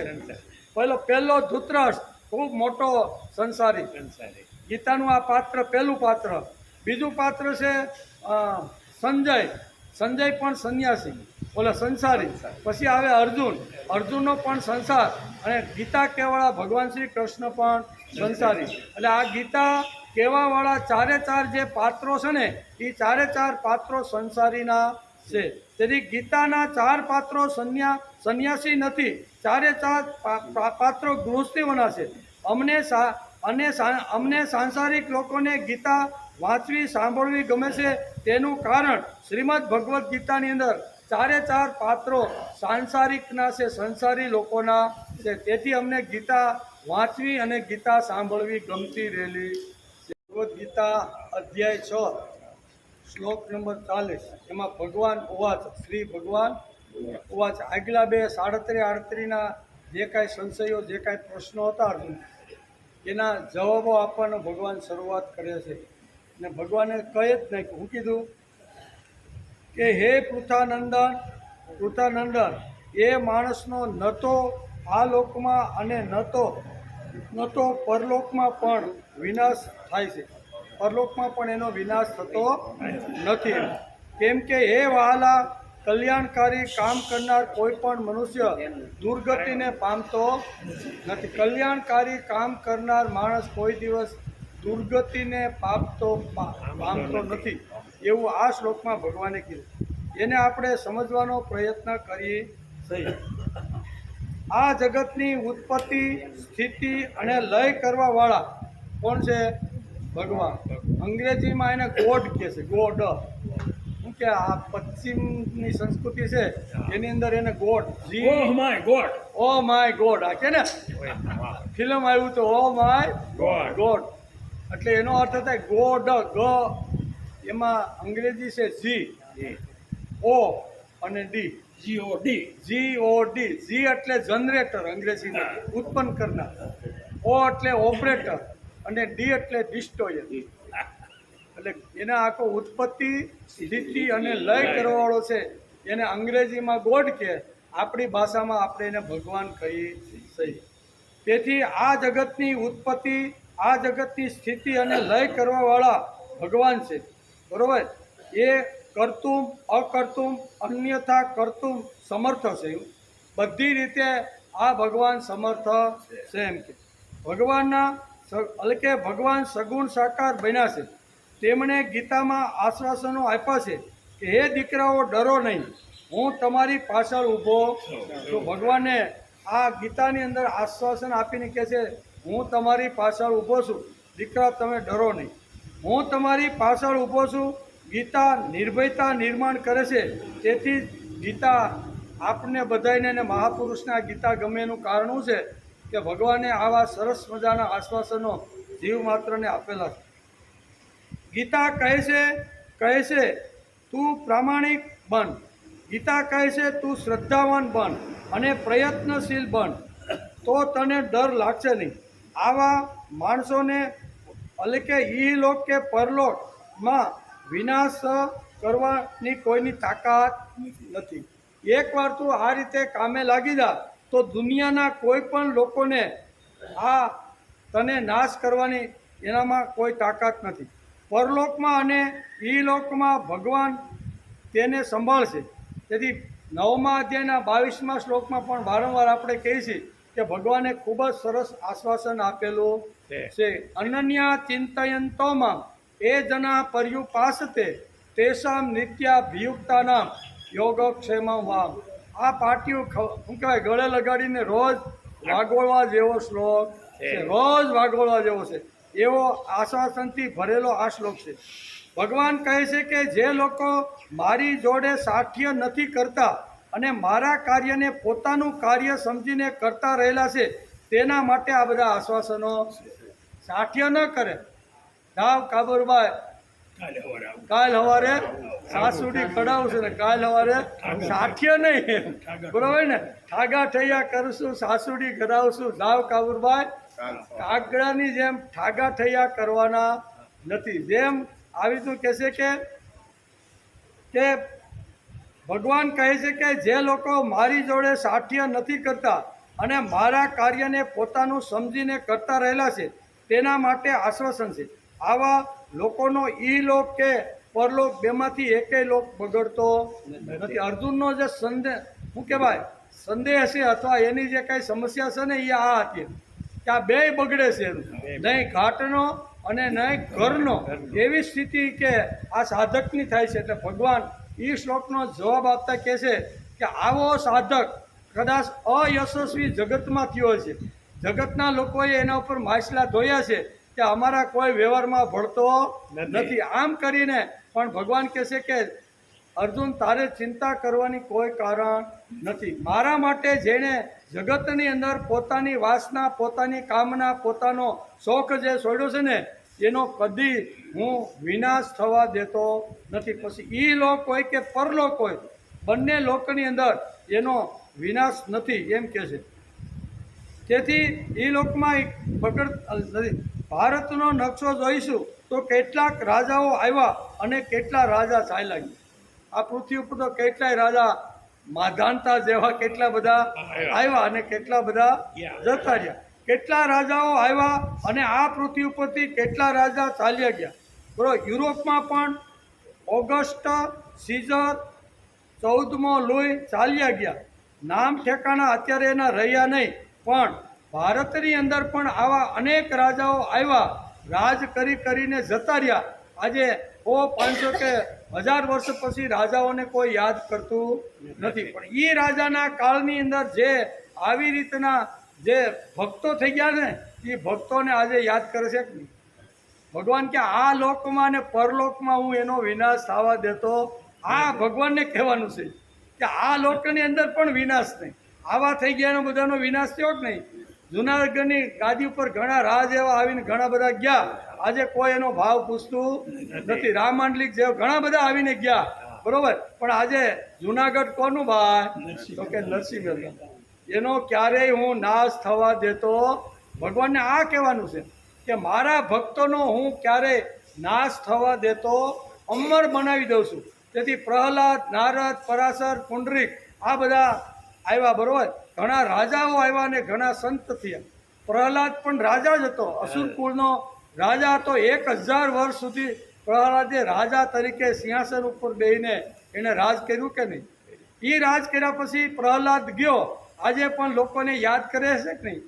પહેલો ધૃતરાષ્ટ્ર, ખૂબ મોટો સંસારી. ગીતાનું આ પાત્ર પહેલું પાત્ર. બીજું પાત્ર છે સંજય પણ સંન્યાસી, સંસારી. પછી આવે અર્જુનનો પણ સંસાર, અને ગીતા કહેવાળા ભગવાન શ્રી કૃષ્ણ પણ સંસારી. એટલે આ ગીતા કહેવાવાળા 4 જે પાત્રો છે ને, એ 4 પાત્રો સંસારીના છે. તેથી ગીતાના 4 પાત્રો સંન્યાસી નથી, 4 પાત્રો ગૃહસ્થીઓના છે. અમને સાંસારિક લોકોને ગીતા વાંચવી, સાંભળવી ગમે છે તેનું કારણ શ્રીમદ ભગવદ્ ગીતાની અંદર 4 પાત્રો સાંસારિકના છે, સંસારી લોકોના છે. તેથી અમને ગીતા વાંચવી અને ગીતા સાંભળવી ગમતી રહેલી છે. ભગવદ્ ગીતા અધ્યાય 6 શ્લોક નંબર 40, એમાં ભગવાન ઉવાચ, શ્રી ભગવાન ઉવાચ. આગલા 2 37-38ના જે કાંઈ સંશયો, જે કાંઈ પ્રશ્નો હતા અર્જુન, એના જવાબો આપવાનો ભગવાન શરૂઆત કરે છે. અને ભગવાને કહે જ નહીં. હું કીધું કે હે પૃથાનંદન, એ માણસનો ન તો આ લોકમાં અને ન તો પરલોકમાં પણ વિનાશ થાય છે. પરલોકમાં પણ એનો વિનાશ થતો નથી. કેમ કે હે વહાલા, કલ્યાણકારી કામ કરનાર કોઈ પણ મનુષ્ય દુર્ગતિને પામતો નથી. કલ્યાણકારી કામ કરનાર માણસ કોઈ દિવસ દુર્ગતિને પામતો નથી, એવું આ શ્લોકમાં ભગવાને કીધું. એને આપણે સમજવાનો પ્રયત્ન કરીએ છીએ. આ જગતની ઉત્પત્તિ, સ્થિતિ અને લય કરવાવાળા કોણ છે? ભગવાન. અંગ્રેજીમાં એને ગોડ કહે છે. ગોડ શું કે આ પશ્ચિમની સંસ્કૃતિ છે એની અંદર એને God oh my god oh my God આ કે ને ફિલ્મ આવ્યું તો ઓ માય ગોડ ગોડ એટલે એનો અર્થ થાય ગોડ ગ એમાં અંગ્રેજી છે જી ઓ અને ડી જીઓડી GOD જી એટલે જનરેટર અંગ્રેજીમાં ઉત્પન્ન કરનાર ઓ એટલે ઓપરેટર અને ડી એટલે ડિસ્ટ્રોયર એટલે એના આખો ઉત્પત્તિ સ્થિતિ અને લય કરવાવાળો છે એને અંગ્રેજીમાં ગોડ કે આપણી ભાષામાં આપણે એને ભગવાન કહીએ છીએ તેથી આ જગતની ઉત્પત્તિ આ જગતની સ્થિતિ અને લય કરવાવાળા ભગવાન છે બરોબર એ કરતું અકર્તું અન્યથા કરતું સમર્થ છે બધી રીતે આ ભગવાન સમર્થ છે એમ કે ભગવાનના એટલે કે ભગવાન સગુણ સાકાર બન્યા છે તેમણે ગીતામાં આશ્વાસનો આપ્યા છે કે હે દીકરાઓ ડરો નહીં હું તમારી પાછળ ઊભો તો ભગવાને આ ગીતાની અંદર આશ્વાસન આપીને કહે છે હું તમારી પાછળ ઊભો છું દીકરા તમે ડરો નહીં હું તમારી પાછળ ઊભો છું ગીતા નિર્ભયતા નિર્માણ કરે છે તેથી ગીતા આપને બધાને અને મહાપુરુષને આ ગીતા ગમે એનું કારણ છે કે ભગવાને આવા સરસ મજાના આશ્વાસનો જીવ માત્રને આપેલા છે ગીતા કહે છે તું પ્રામાણિક બન ગીતા કહે છે તું શ્રદ્ધાવાન બન અને પ્રયત્નશીલ બન તો તને ડર લાગશે નહીં આવા માણસોને એટલે કે ઈલોક કે પરલોકમાં વિનાશ કરવાની કોઈની તાકાત નથી એકવાર તું આ રીતે કામે લાગી જા તો દુનિયાના કોઈ પણ લોકોને આ તને નાશ કરવાની એનામાં કોઈ તાકાત નથી પરલોકમાં અને ઈલોકમાં ભગવાન તેને સંભાળશે તેથી 9મા અધ્યાયના 22મા શ્લોકમાં પણ વારંવાર આપણે કહીએ છીએ કે ભગવાને ખૂબ જ સરસ આશ્વાસન આપેલું છે અનન્યા ચિંતયંતોમાં એ જના પર્યુપાસતે તેષામ નિત્યાભિયુક્તાનામ યોગક્ષેમમ વામ આ પાટિયું શું કહેવાય ગળે લગાડીને રોજ વાગોળવા જેવો શ્લોક છે રોજ વાગોળવા જેવો છે એવો આશ્વાસનથી ભરેલો આ શ્લોક છે ભગવાન કહે છે કે જે લોકો મારી જોડે સાઠ્ય નથી કરતા અને મારા કાર્યને પોતાનું કાર્ય સમજીને કરતા રહેલા છે તેના માટે આ બધા આશ્વાસનો સાઠ્ય ન કરે જાવ કાબુરભાઈ કાલ સવારે સાસુડી ખડાવશે ને કાલ સવારે સાઠ્ય નહીં બરોબર ને ઠાગા ઠૈયા કરશું સાસુડી ખડાવશું જાવ કાબુરભાઈ કાગડાની જેમ ઠાગા ઠૈયા કરવાના નથી જેમ આવી રીતનું કહેશે કે ભગવાન કહે છે કે જે લોકો મારી જોડે સાઠ્ય નથી કરતા અને મારા કાર્યને પોતાનું સમજીને કરતા રહેલા છે તેના માટે આશ્વાસન છે આવા લોકોનો ઈલોક કે પરલોક બેમાંથી એકેય લોક બગડતો નથી અર્જુનનો જે સંદેહ શું કહેવાય સંદેહ છે અથવા એની જે કાંઈ સમસ્યા છે ને એ આ હતી કે આ બેય બગડે છે નહીં ઘાટનો અને નહીં ઘરનો એવી સ્થિતિ કે આ સાધકની થાય છે એટલે ભગવાન એ શ્લોકનો જવાબ આપતા કહે છે કે આવો સાધક કદાચ અયશસ્વી જગતમાં થયો છે જગતના લોકોએ એના ઉપર માછલા ધોયા છે કે અમારા કોઈ વ્યવહારમાં ભળતો નથી આમ કરીને પણ ભગવાન કહે છે કે અર્જુન તારે ચિંતા કરવાની કોઈ કારણ નથી મારા માટે જેણે જગતની અંદર પોતાની વાસના પોતાની કામના પોતાનો શોખ જે છોડ્યો છે ને એનો કદી હું વિનાશ થવા દેતો નથી પછી ઈ લોક હોય કે પરલોક હોય બંને લોકની અંદર એનો વિનાશ નથી એમ કહે છે તેથી એ લોકમાં બગડ નથી ભારતનો નકશો જોઈશું તો કેટલાક રાજાઓ આવ્યા અને કેટલા રાજા ચાલ્યા ગયા આ પૃથ્વી ઉપર તો કેટલાય રાજા માધાનતા જેવા કેટલા બધા આવ્યા અને કેટલા બધા જતા રહ્યા કેટલા રાજાઓ આવ્યા અને આ પૃથ્વી ઉપરથી કેટલા રાજા ચાલ્યા ગયા બરોબર યુરોપમાં પણ ઓગસ્ટ સીઝર 14મો લુઈ ચાલ્યા ગયા નામ ઠેકાણા અત્યારે એના રહ્યા નહીં પણ ભારતની અંદર પણ આવા અનેક રાજાઓ આવ્યા રાજ કરીને જતા રહ્યા આજે 500 કે 1000 વર્ષ પછી રાજાઓને કોઈ યાદ કરતું નથી પણ એ રાજાના કાળની અંદર જે આવી રીતના જે ભક્તો થઈ ગયા ને એ ભક્તોને આજે યાદ કરે છે કે નહીં ભગવાન કે આ લોકમાં અને પરલોકમાં હું એનો વિનાશ થવા દેતો આ ભગવાનને કહેવાનું છે કે આ લોકની અંદર પણ વિનાશ નહીં. આવા થઈ ગયાનો બધાનો વિનાશ થયો જ નહીં. જુનાગઢની ગાદી ઉપર ઘણા રાજ એવા આવીને ઘણા બધા ગયા. આજે કોઈ એનો ભાવ પૂછતું નથી. રામ માંડલિક જેવા ઘણા બધા આવીને ગયા, બરોબર. પણ આજે જુનાગઢ કોનું ભાઈ? તો કે નરસિંહ મહેતા. એનો ક્યારેય હું નાશ થવા દેતો. ભગવાનને આ કહેવાનું છે કે મારા ભક્તોનો હું ક્યારેય નાશ થવા દેતો, અમર બનાવી દઉં છું. તેથી પ્રહલાદ, નારદ, પરાશર, પુંડરીક આ બધા આવ્યા, બરોબર. ઘણા રાજાઓ આવ્યા અને ઘણા સંત થયા. પ્રહલાદ પણ રાજા જ હતો, અસુર કુળનો રાજા હતો. 1000 વર્ષ સુધી પ્રહલાદે રાજા તરીકે સિંહાસન ઉપર બેહીને એણે રાજ કર્યું કે નહીં? એ રાજ કર્યા પછી પ્રહલાદ ગયો. આજે પણ લોકોને યાદ કરે છે કે નહીં?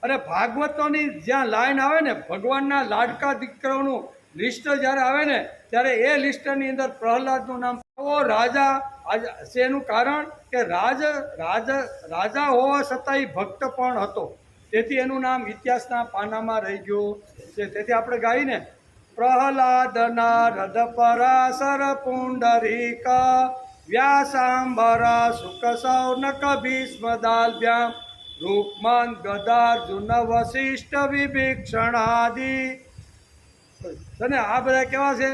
અને ભાગવતોની જ્યાં લાઈન આવે ને, ભગવાનના લાડકા દીકરાઓનું લિસ્ટ જ્યારે આવે ને, ત્યારે એ લિસ્ટની અંદર પ્રહલાદનું નામ. રાજા છે એનું કારણ કે રાજા હોવા છતાંય ભક્ત પણ હતો. તેથી એનું નામ ઇતિહાસના પાનામાં રહી ગયું છે. તેથી આપણે ગાઈને પ્રહલાદ નારદ પરાશર પુંડરીક વ્યાસાંબરા સુક સૌનક ભીષ્મ દાલ્ભ્યામ રૂપમાન ગદાર્જુન વશિષ્ઠ વિભીક્ષણાદિ. અને આ બધા કેવા છે?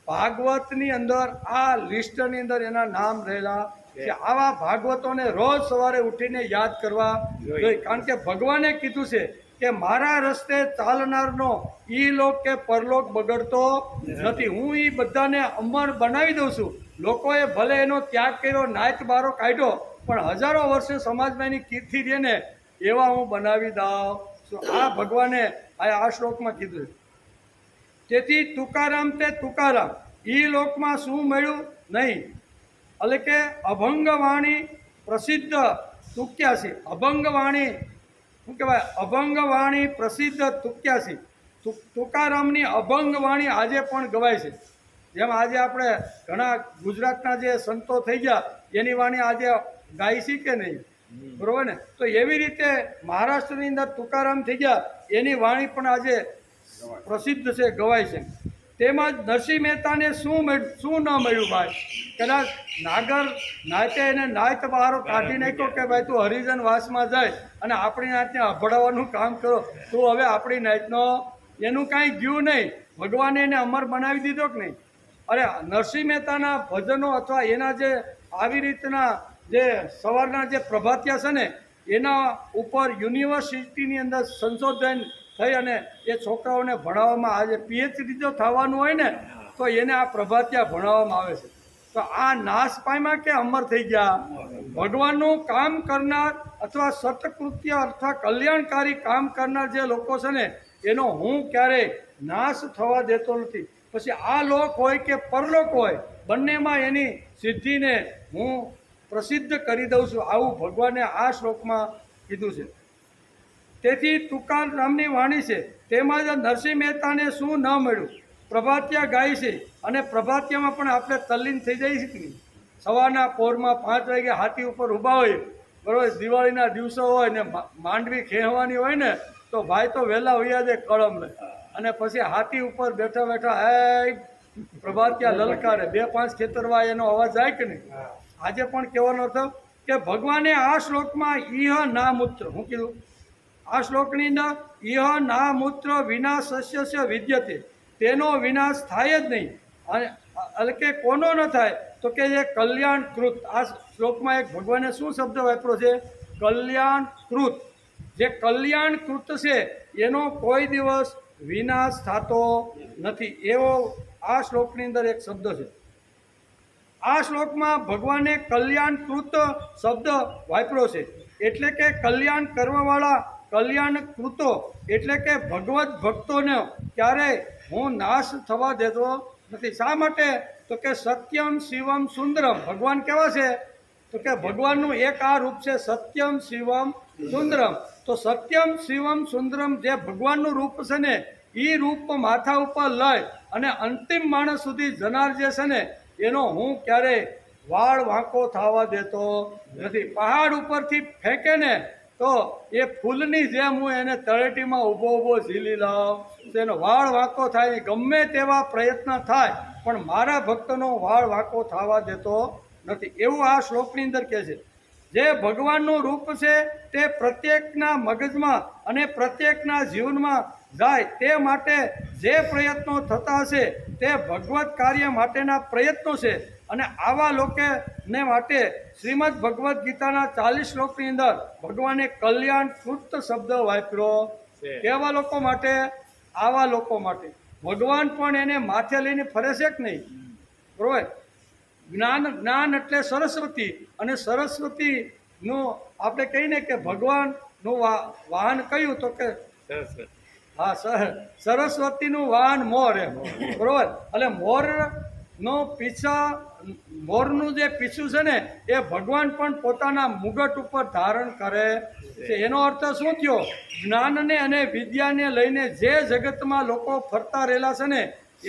ભાગવતની અંદર આ લિસ્ટની અંદર એના નામ રહેલા છે. આવા ભાગવતોને રોજ સવારે ઉઠીને યાદ કરવા જોઈએ. કારણ કે ભગવાને કીધું છે કે મારા રસ્તે ચાલનારનો ઈ લોક કે પરલોક બગડતો નથી. હું એ બધાને અમર બનાવી દઉં છું. લોકોએ ભલે એનો ત્યાગ કર્યો, નાયત બારો કાઢ્યો, પણ હજારો વર્ષે સમાજમાં એની કીર્તિ રહે ને એવા હું બનાવી દઉં છું. આ ભગવાને આ શ્લોકમાં કીધું છે. તેથી તુકારામ તે તુકારામ, ઈ લોકમાં શું મળ્યું નહીં? એટલે કે અભંગ વાણી પ્રસિદ્ધ તુક્યાસી. અભંગ વાણી શું કહેવાય? અભંગ વાણી પ્રસિદ્ધ તુક્યાસી. તુકારામની અભંગ વાણી આજે પણ ગવાય છે. જેમ આજે આપણે ઘણા ગુજરાતના જે સંતો થઈ ગયા એની વાણી આજે ગાઈ છે કે નહીં? બરોબર ને? તો એવી રીતે મહારાષ્ટ્રની અંદર તુકારામ થઈ ગયા, એની વાણી પણ આજે પ્રસિદ્ધ છે, ગવાય છે. તેમજ નરસિંહ મહેતાને શું ન મળ્યું ભાઈ? કદાચ નાગર નાયતે એને નાયત બહારો કાઢી નાખ્યો કે ભાઈ તું હરિજન વાસમાં જાય અને આપણી નાયતને અભડાવવાનું કામ કરો, તું હવે આપણી નાયતનો. એનું કાંઈ ગયું નહીં. ભગવાને એને અમર બનાવી દીધો કે નહીં? અરે નરસિંહ મહેતાના ભજનો અથવા એના જે આવી રીતના જે સવારના જે પ્રભાતિયા છે ને, એના ઉપર યુનિવર્સિટીની અંદર સંશોધન થઈ અને એ છોકરાઓને ભણાવવામાં આવે છે. પીએચડી જો થવાનું હોય ને તો એને આ પ્રભાતિયા ભણાવવામાં આવે છે. તો આ નાશ પામ્યા કે અમર થઈ ગયા? ભગવાનનું કામ કરનાર અથવા સત્કૃત્ય અથવા કલ્યાણકારી કામ કરનાર જે લોકો છે ને, એનો હું ક્યારેય નાશ થવા દેતો નથી. પછી આ લોક હોય કે પરલોક હોય, બંનેમાં એની સિદ્ધિને હું પ્રસિદ્ધ કરી દઉં છું. આવું ભગવાને આ શ્લોકમાં કીધું છે. તેથી તુકારામની વાણી છે. તેમજ નરસિંહ મહેતાને શું ન મળ્યું? પ્રભાતિયા ગાય છે. અને પ્રભાતિયામાં પણ આપણે તલ્લીન થઈ જઈએ છીએ કે નહીં? સવારના પોરમાં 5 વાગે હાથી ઉપર ઊભા હોય, બરોબર. દિવાળીના દિવસો હોય ને માંડવી ખેંચવાની હોય ને, તો ભાઈ તો વહેલા વૈયા જાય કળમ લે, અને પછી હાથી ઉપર બેઠા બેઠા હે પ્રભાતિયા લલકારે. 2-5 ખેતરવા એનો અવાજ જાય કે નહીં? આજે પણ કહેવાનો હતો કે ભગવાને આ શ્લોકમાં ઇહ ના મૂત્ર, હું કીધું આ શ્લોકની અંદર ઇહ ના મૂત્ર વિનાશસ્ય વિદ્યતે, તેનો વિનાશ થાય જ નહીં. અને એટલે કે કોનો ન થાય? તો કે જે કલ્યાણકૃત. આ શ્લોકમાં એક ભગવાને શું શબ્દ વાપર્યો છે? કલ્યાણકૃત. જે કલ્યાણકૃત છે એનો કોઈ દિવસ વિનાશ થતો નથી, એવો આ શ્લોકની અંદર એક શબ્દ છે. આ શ્લોકમાં ભગવાને કલ્યાણકૃત શબ્દ વાપર્યો છે. એટલે કે કલ્યાણ કરવાવાળા કલ્યાણકૃતો, એટલે કે ભગવત ભક્તોને ક્યારેય હું નાશ થવા દેતો નથી. શા માટે? તો કે સત્યમ શિવમ સુંદરમ. ભગવાન કેવા છે? તો કે ભગવાનનું એક આ રૂપ છે, સત્યમ શિવમ સુંદરમ. તો સત્યમ શિવમ સુંદરમ જે ભગવાનનું રૂપ છે ને, એ રૂપ માથા ઉપર લઈ અને અંતિમ માણસ સુધી જનાર જે છે ને, એનો હું ક્યારેય વાળ વાંકો થવા દેતો નથી. પહાડ ઉપરથી ફેંકે ને તો એ ફૂલની જેમ હું એને તળેટીમાં ઊભો ઝીલી લઉં. તેનો વાળ વાંકો થાય, ગમે તેવા પ્રયત્ન થાય પણ મારા ભક્તનો વાળ વાંકો થવા દેતો નથી, એવું આ શ્લોકની અંદર કહે છે. જે ભગવાનનું રૂપ છે તે પ્રત્યેકના મગજમાં અને પ્રત્યેકના જીવનમાં જાય તે માટે જે પ્રયત્નો થતા હશે તે ભગવત કાર્ય માટેના પ્રયત્નો છે. અને આવા લોકોને માટે શ્રીમદ ભગવદ્ ગીતાના 40 શ્લોકની અંદર ભગવાને કલ્યાણ કૃત શબ્દ વાપર્યો. કેવા લોકો માટે? આવા લોકો માટે. ભગવાન પણ એને માથે લઈને ફરે છે કે નહીં? બરોબર. જ્ઞાન એટલે સરસ્વતી, અને સરસ્વતીનું આપણે કહીને કે ભગવાનનું વાહન કયું તો કે હા સરસ્વતીનું વાહન મોર એમ, બરોબર. એટલે મોરનું જે પીછું છે ને એ ભગવાન પણ પોતાના મુગટ ઉપર ધારણ કરે છે. એનો અર્થ શું થયો? જ્ઞાનને અને વિદ્યાને લઈને જે જગતમાં લોકો ફરતા રહેલા છે ને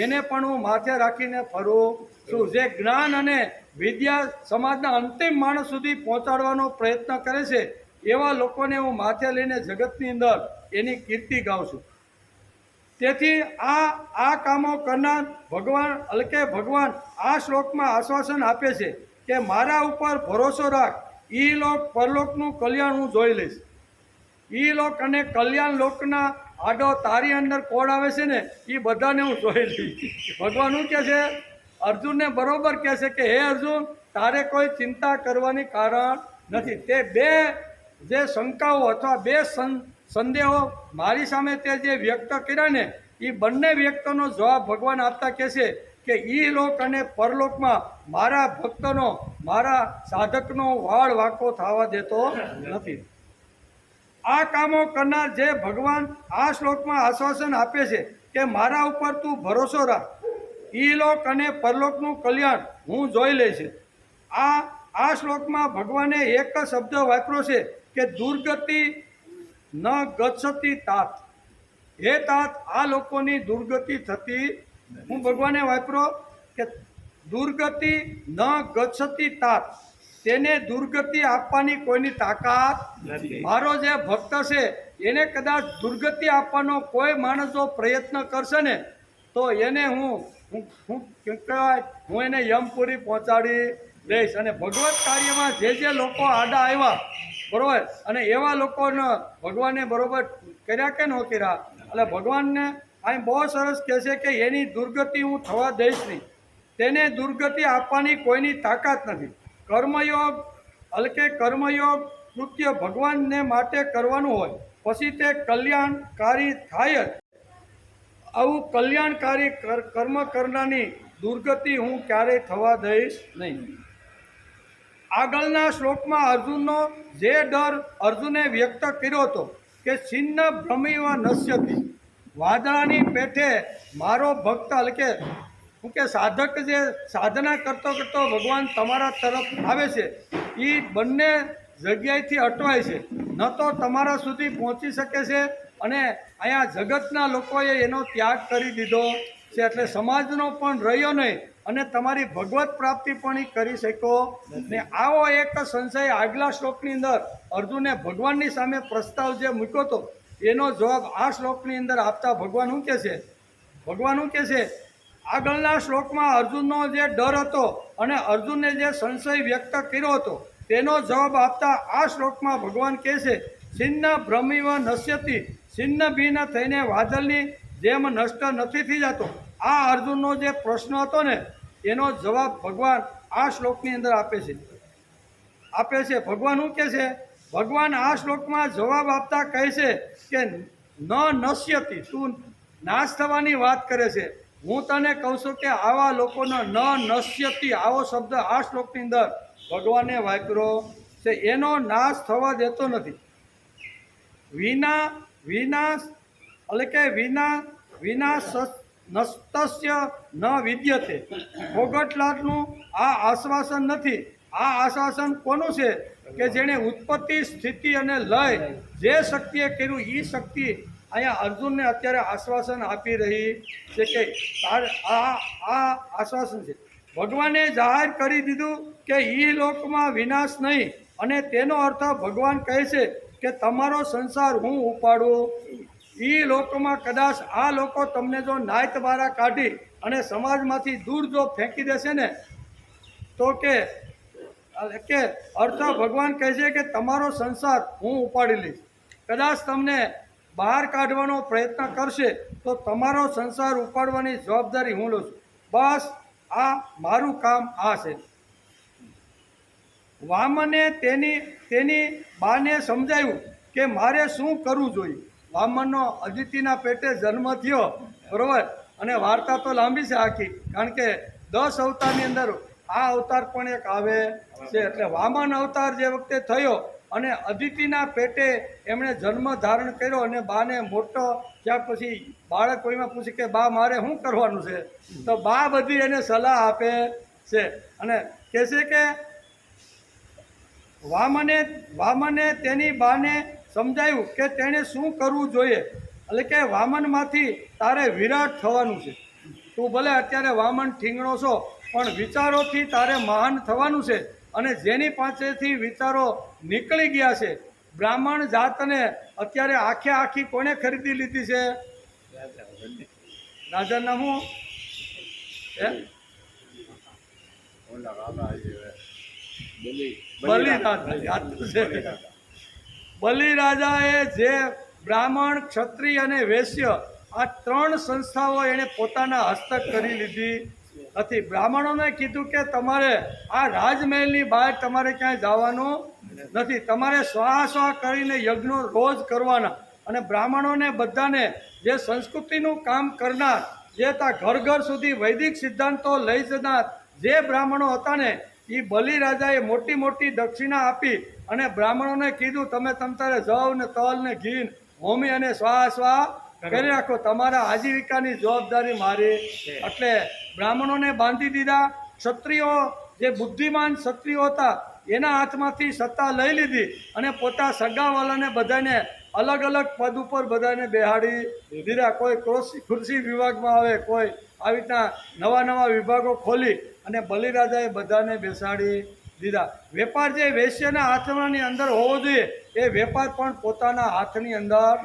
એને પણ હું માથે રાખીને ફરું છું. જે જ્ઞાન અને વિદ્યા સમાજના અંતિમ માણસ સુધી પહોંચાડવાનો પ્રયત્ન કરે છે એવા લોકોને હું માથે લઈને જગતની અંદર એની કીર્તિ ગાઉં છું. તેથી આ કામો કરનાર ભગવાન આ શ્લોકમાં આશ્વાસન આપે છે કે મારા ઉપર ભરોસો રાખ, ઈલોક પરલોકનું કલ્યાણ હું જોઈ લઈશ. ઈલોક અને કલ્યાણ લોકના આડો તારી અંદર કોડ આવે છે ને એ બધાને હું જોઈ લઈશ. ભગવાન શું કહે છે? અર્જુનને બરોબર કહે છે કે હે અર્જુન, તારે કોઈ ચિંતા કરવાની કારણ નથી. તે બે જે શંકાઓ અથવા બે સંદેહો મારી સામે તે જે વ્યક્ત કર્યા ને એ બંને વ્યક્તોનો જવાબ ભગવાન આપતા કહે છે કે ઈ લોક અને પરલોકમાં મારા ભક્તનો, મારા સાધકનો વાળ વાંકો થવા દેતો નથી. આ કામો કરનાર જે ભગવાન આ શ્લોકમાં આશ્વાસન આપે છે કે મારા ઉપર તું ભરોસો રાખ, ઈ લોક અને પરલોકનું કલ્યાણ હું જોઈ લઈશ. આ શ્લોકમાં ભગવાને એક શબ્દ વાપર્યો છે કે દુર્ગતિ ન ગચ્છતિ તાત. હે તાત, આ લોકોની દુર્ગતિ થતી. હું ભગવાને વાપરો કે દુર્ગતિ ન ગચ્છતિ તાત, તેને દુર્ગતિ આપવાની કોઈની તાકાત નથી. મારો જે ભક્ત છે એને કદાચ દુર્ગતિ આપવાનો કોઈ માણસ જો પ્રયત્ન કરશે ને તો એને હું એને યમપુરી પહોંચાડી દઈશ. અને ભગવત કાર્યમાં જે લોકો આડા આવ્યા, બરોબર, અને એવા લોકોને ભગવાને બરોબર કર્યા કે ન કર્યા. એટલે ભગવાનને અહીં બહુ સરસ કહે છે કે એની દુર્ગતિ હું થવા દઈશ નહીં. તેને દુર્ગતિ આપવાની કોઈની તાકાત નથી. કર્મયોગ કૃત્ય ભગવાનને માટે કરવાનું હોય પછી તે કલ્યાણકારી થાય જ. આવું કલ્યાણકારી કર્મ કરનારની દુર્ગતિ હું ક્યારેય થવા દઈશ નહીં. આગળના શ્લોકમાં અર્જુનનો જે ડર અર્જુને વ્યક્ત કર્યો હતો કે છિન્ન ભ્રમિવ નશ્યતિ, વાદળાની પેઠે મારો ભક્ત કે સાધક જે સાધના કરતો ભગવાન તમારા તરફ આવે છે એ બંને જગ્યાએથી અટવાય છે, ન તો તમારા સુધી પહોંચી શકે છે અને અહીંયા જગતના લોકોએ એનો ત્યાગ કરી દીધો છે. એટલે સમાજનો પણ રહ્યો નહીં અને તમારી ભગવત પ્રાપ્તિ પણ એ કરી શકો ને. આવો એક સંશય આગલા શ્લોકની અંદર અર્જુને ભગવાનની સામે પ્રસ્તાવ જે મૂક્યો હતો એનો જવાબ આ શ્લોકની અંદર આપતા ભગવાન શું કહે છે? આગળના શ્લોકમાં અર્જુનનો જે ડર હતો અને અર્જુને જે સંશય વ્યક્ત કર્યો હતો તેનો જવાબ આપતા આ શ્લોકમાં ભગવાન કહે છે છિન્ન ભ્રમિવ નશ્યતિ, છિન્ન ભિન્ન થઈને વાદળની જેમ નષ્ટ નથી થઈ જતો. આ અર્જુનનો જે પ્રશ્ન હતો ને એનો જવાબ ભગવાન આ શ્લોકની અંદર આપે છે. ભગવાન શું કહે છે? ભગવાન આ શ્લોકમાં જવાબ આપતા કહે છે કે ન નશ્યતિ, તું નાશ થવાની વાત કરે છે. હું તને કહું છું કે આવા લોકોનો ન નશ્યતિ આવો શબ્દ આ શ્લોકની અંદર ભગવાને વાપર્યો છે. એનો નાશ થવા દેતો નથી. નસ્તસ્ય ન વિદ્યતે, ફોગટલાટનું આ આશ્વાસન નથી. આ આશ્વાસન કોનું છે? કે જેણે ઉત્પત્તિ, સ્થિતિ અને લય જે શક્તિએ કર્યું એ શક્તિ અહીંયા અર્જુનને અત્યારે આશ્વાસન આપી રહી છે કે આ આશ્વાસન છે. ભગવાને જાહેર કરી દીધું કે ઈ લોકમાં વિનાશ નહીં, અને તેનો અર્થ ભગવાન કહે છે કે તમારો સંસાર હું ઉપાડું એ લોકોમાં કદાચ આ લોકો તમને જો નાયત બારા કાઢી અને સમાજમાંથી દૂર જો ફેંકી દેશે ને તો કે અર્થ ભગવાન કહે છે કે તમારો સંસાર હું ઉપાડી લઈશ. કદાચ તમને બહાર કાઢવાનો પ્રયત્ન કરશે તો તમારો સંસાર ઉપાડવાની જવાબદારી હું લઉં છું. બસ આ મારું કામ આ છે. વામને તેની બાને સમજાયું કે મારે શું કરવું જોઈએ. વામનનો અદિતિના પેટે જન્મ થયો, બરોબર, અને વાર્તા તો લાંબી છે આખી, કારણ કે 10 અવતારની અંદર આ અવતાર પણ એક આવે છે. એટલે વામન અવતાર જે વખતે થયો અને અદિતિના પેટે એમણે જન્મ ધારણ કર્યો અને બાને મોટો ત્યાં પછી બાળક કોઈમાં પૂછે કે બા મારે શું કરવાનું છે, તો બા બધી એને સલાહ આપે છે અને કહે છે કે વામને તેની બાને સમજાયું કે તેણે શું કરવું જોઈએ. એટલે કે વામનમાંથી તારે વિરાટ થવાનું છે. તું ભલે અત્યારે વામન ઠીંગણો છો પણ વિચારોથી તારે મહાન થવાનું છે. અને જેની પાસેથી વિચારો નીકળી ગયા છે, બ્રાહ્મણ જાતને અત્યારે આખી કોને ખરીદી લીધી છે? રાજાના હું બલિરાજાએ જે બ્રાહ્મણ, ક્ષત્રિય અને વૈશ્ય આ 3 સંસ્થાઓ એણે પોતાના હસ્તક કરી લીધી હતી. બ્રાહ્મણોને કીધું કે તમારે આ રાજમહેલની બહાર તમારે ક્યાંય જવાનું નથી, તમારે સ્વાહ કરીને યજ્ઞો રોજ કરવાના. અને બ્રાહ્મણોને બધાને જે સંસ્કૃતિનું કામ કરનાર, જે ત્યાં ઘર સુધી વૈદિક સિદ્ધાંતો લઈ જનાર જે બ્રાહ્મણો હતા ને, એ બલિરાજાએ મોટી દક્ષિણા આપી અને બ્રાહ્મણોને કીધું તમે તમતારે જવ ને તલ ને ઘી હોમી અને સ્વાહ કરી રાખો, તમારા આજીવિકાની જવાબદારી મારી. એટલે બ્રાહ્મણોને બાંધી દીધા. ક્ષત્રિયો જે બુદ્ધિમાન ક્ષત્રિયો હતા એના હાથમાંથી સત્તા લઈ લીધી અને પોતા સગાવાલાને બધાને અલગ પદ ઉપર બધાને બેહાડી દીધા. કોઈ ખુરશી વિભાગમાં આવે, કોઈ આવી રીતના નવા વિભાગો ખોલી અને બલિરાજાએ બધાને બેસાડી દીધા. વેપાર જે વૈશ્યના હાથની અંદર હોવો જોઈએ એ વેપાર પણ પોતાના હાથની અંદર.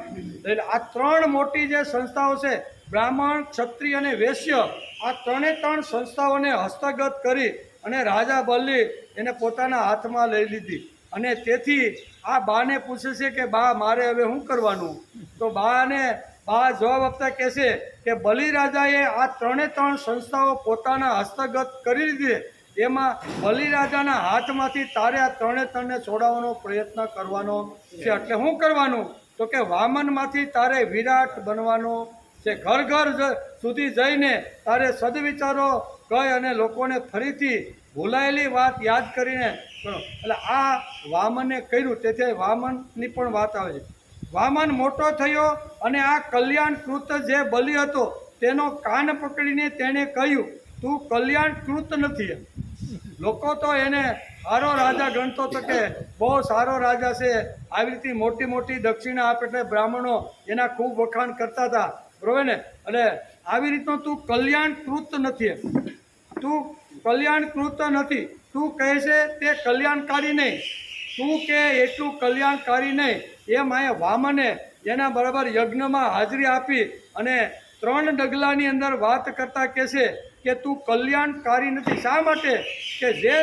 આ 3 મોટી જે સંસ્થાઓ છે, બ્રાહ્મણ, ક્ષત્રિય અને વૈશ્ય, આ 3 સંસ્થાઓને હસ્તગત કરી અને રાજા બલિ એને પોતાના હાથમાં લઈ લીધી. અને તેથી આ બાને પૂછે છે કે બા મારે હવે શું કરવાનું? તો બા જવાબ આપતા કહેશે કે બલિરાજાએ આ 3 સંસ્થાઓ પોતાના હસ્તગત કરી લીધી. એમાં બલિરાજાના હાથમાંથી તારે આ 3ને છોડાવવાનો પ્રયત્ન કરવાનો છે. એટલે શું કરવાનું? તો કે વામનમાંથી તારે વિરાટ બનવાનો છે. ઘર સુધી જઈને તારે સદવિચારો કહી અને લોકોને ફરીથી ભૂલાયેલી વાત યાદ કરીને કરો. એટલે આ વામને કર્યું. તેથી વામનની પણ વાત આવે છે. વામન મોટો થયો અને આ કલ્યાણકૃત જે બલિ હતો તેનો કાન પકડીને તેણે કહ્યું તું કલ્યાણકૃત નથી. લોકો તો એને સારો રાજા ગણતો હતો કે બહુ સારો રાજા છે, આવી રીતે મોટી દક્ષિણા આપે એટલે બ્રાહ્મણો એના ખૂબ વખાણ કરતા હતા, બરોબર ને. એટલે આવી રીતનો તું કલ્યાણકૃત નથી. તું કલ્યાણકૃત નથી. તું કહે છે તે કલ્યાણકારી નહીં. તું કે એટલું કલ્યાણકારી નહીં. એમ અહીંયા વામને એના બરાબર યજ્ઞમાં હાજરી આપી અને 3 ડગલાની અંદર વાત કરતા કહેશે કે તું કલ્યાણકારી નથી. શા માટે? કે જે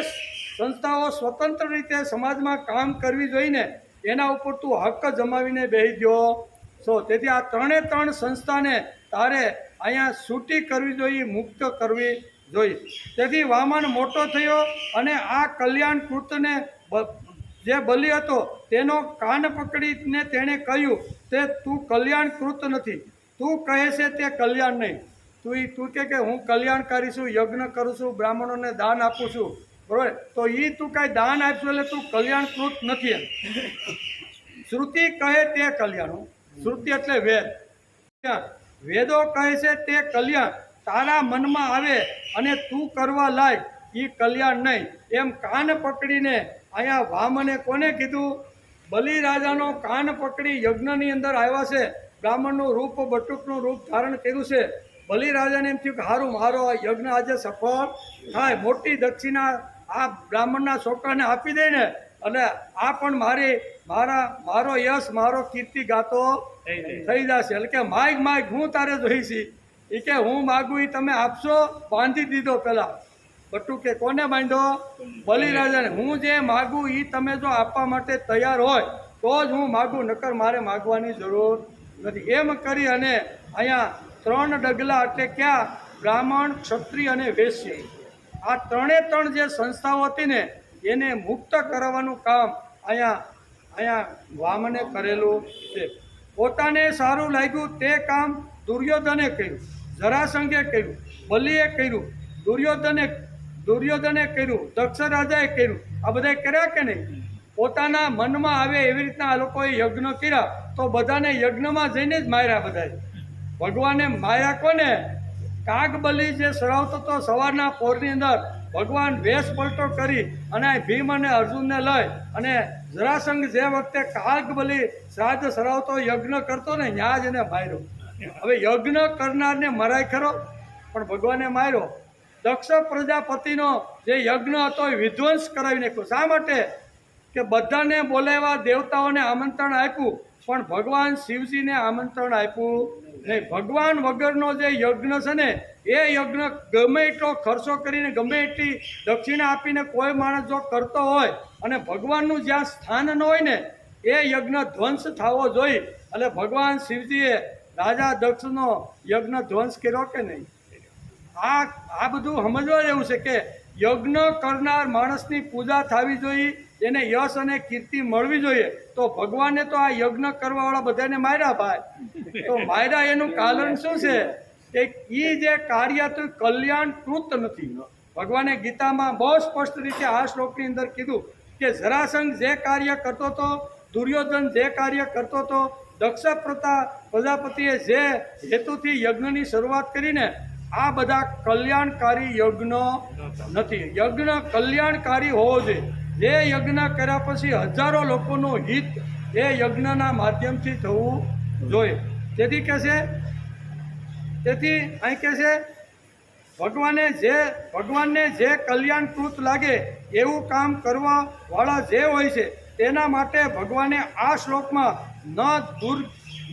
સંસ્થાઓ સ્વતંત્ર રીતે સમાજમાં કામ કરવી જોઈએ એના ઉપર તું હક જમાવીને બેસી ગયો છો. તેથી આ 3 સંસ્થાને તારે અહીંયા છૂટી કરવી જોઈએ, મુક્ત કરવી જોઈએ. તેથી વામન મોટો થયો અને આ કલ્યાણકૃતને જે બલિ હતો તેનો કાન પકડીને તેણે કહ્યું તે તું કલ્યાણકૃત નથી. તું કહે છે તે કલ્યાણ નહીં. તું કે હું કલ્યાણકારી છું, યજ્ઞ કરું છું, બ્રાહ્મણોને દાન આપું છું, બરોબર, તો તું કાંઈ દાન આપશું એટલે તું કલ્યાણકૃત નથી. શ્રુતિ કહે તે કલ્યાણ. શ્રુતિ એટલે વેદ. વેદો કહે છે તે કલ્યાણ તારા મનમાં આવે અને તું કરવા લાય એ કલ્યાણ નહીં. એમ કાન પકડીને અહીંયા વામને કોને કીધું? બલિરાજાનો કાન પકડી યજ્ઞની અંદર આવ્યા છે. બ્રાહ્મણનું રૂપ, બટુકનું રૂપ ધારણ કર્યું છે. બલિરાજાને એમ થયું કે સારું, મારો આ યજ્ઞ આજે સફળ થાય, મોટી દક્ષિણા આ બ્રાહ્મણના છોકરાને આપી દે ને અને આ પણ મારો યશ મારો કીર્તિ ગાતો થઈ જશે. એટલે કે માગ હું તારે જોઈશી. એ કે હું માગું એ તમે આપશો. બાંધી દીધો પેલા બટુ કે કોને બાંધ્યો? બલિરાજાને. હું જે માગું એ તમે જો આપવા માટે તૈયાર હોય તો જ હું માગું, નકર મારે માગવાની જરૂર નથી. એમ કરી અને અહીંયા 3 ડગલા એટલે ક્યાં? બ્રાહ્મણ, ક્ષત્રિય અને વૈશ્ય, આ 3 જે સંસ્થાઓ હતી ને એને મુક્ત કરવાનું કામ અહીંયા વામને કરેલું છે. પોતાને સારું લાગ્યું તે કામ દુર્યોધને કર્યું, જરાસંઘે કર્યું, બલિએ કર્યું, દુર્યોધને કર્યું, દક્ષ રાજાએ કર્યું. આ બધાએ કર્યા કે નહીં? પોતાના મનમાં આવે એવી રીતના આ લોકોએ યજ્ઞ કર્યા તો બધાને યજ્ઞમાં જઈને જ માર્યા. બધાએ ભગવાને માર્યા કોને? કાગબલી જે સરાવતો હતો સવારના પોરની અંદર, ભગવાન વેશ પલટો કરી અને ભીમ અને અર્જુનને લઈ અને જરાસંઘ જે વખતે કાગબલી શ્રાદ્ધ સરાવતો યજ્ઞ કરતો ને ત્યાં જ એને માર્યો. હવે યજ્ઞ કરનારને મરાય ખરો, પણ ભગવાને માર્યો. દક્ષ પ્રજાપતિનો જે યજ્ઞ હતો એ વિધ્વંસ કરાવી નાખ્યો. શા માટે? કે બધાને બોલાવ્યા, દેવતાઓને આમંત્રણ આપ્યું, પણ ભગવાન શિવજીને આમંત્રણ આપ્યું નહીં. ભગવાન વગરનો જે યજ્ઞ છે ને એ યજ્ઞ ગમે એટલો ખર્ચો કરીને ગમે એટલી દક્ષિણા આપીને કોઈ માણસ જો કરતો હોય અને ભગવાનનું જ્યાં સ્થાન ન હોય ને એ યજ્ઞ ધ્વંસ થવો જોઈએ. એટલે ભગવાન શિવજીએ રાજા દક્ષનો યજ્ઞ ધ્વંસ કર્યો કે નહીં? આ બધું સમજવા જેવું છે કે યજ્ઞ કરનાર માણસની પૂજા થવી જોઈએ, એને યશ અને કીર્તિ મળવી જોઈએ. તો ભગવાને તો આ યજ્ઞ કરવાવાળા બધાને માર્યા ભાઈ. તો માર્યા એનું કારણ શું છે? કે એ જે કાર્ય હતું કલ્યાણકૃત નથી. ભગવાને ગીતામાં બહુ સ્પષ્ટ રીતે આ શ્લોકની અંદર કીધું કે જરાસંઘ જે કાર્ય કરતો હતો, દુર્યોધન જે કાર્ય કરતો હતો, દક્ષ પ્રજાપતિએ જે હેતુથી યજ્ઞની શરૂઆત કરીને આ બધા કલ્યાણકારી યજ્ઞ નથી. યજ્ઞ કલ્યાણકારી હોવો જોઈએ. જે યજ્ઞ કર્યા પછી હજારો લોકોનું હિત એ યજ્ઞના માધ્યમથી થવું જોઈએ. તેથી અહીં કહે છે ભગવાનને જે કલ્યાણકૃત લાગે એવું કામ કરવા વાળા જે હોય છે તેના માટે ભગવાને આ શ્લોકમાં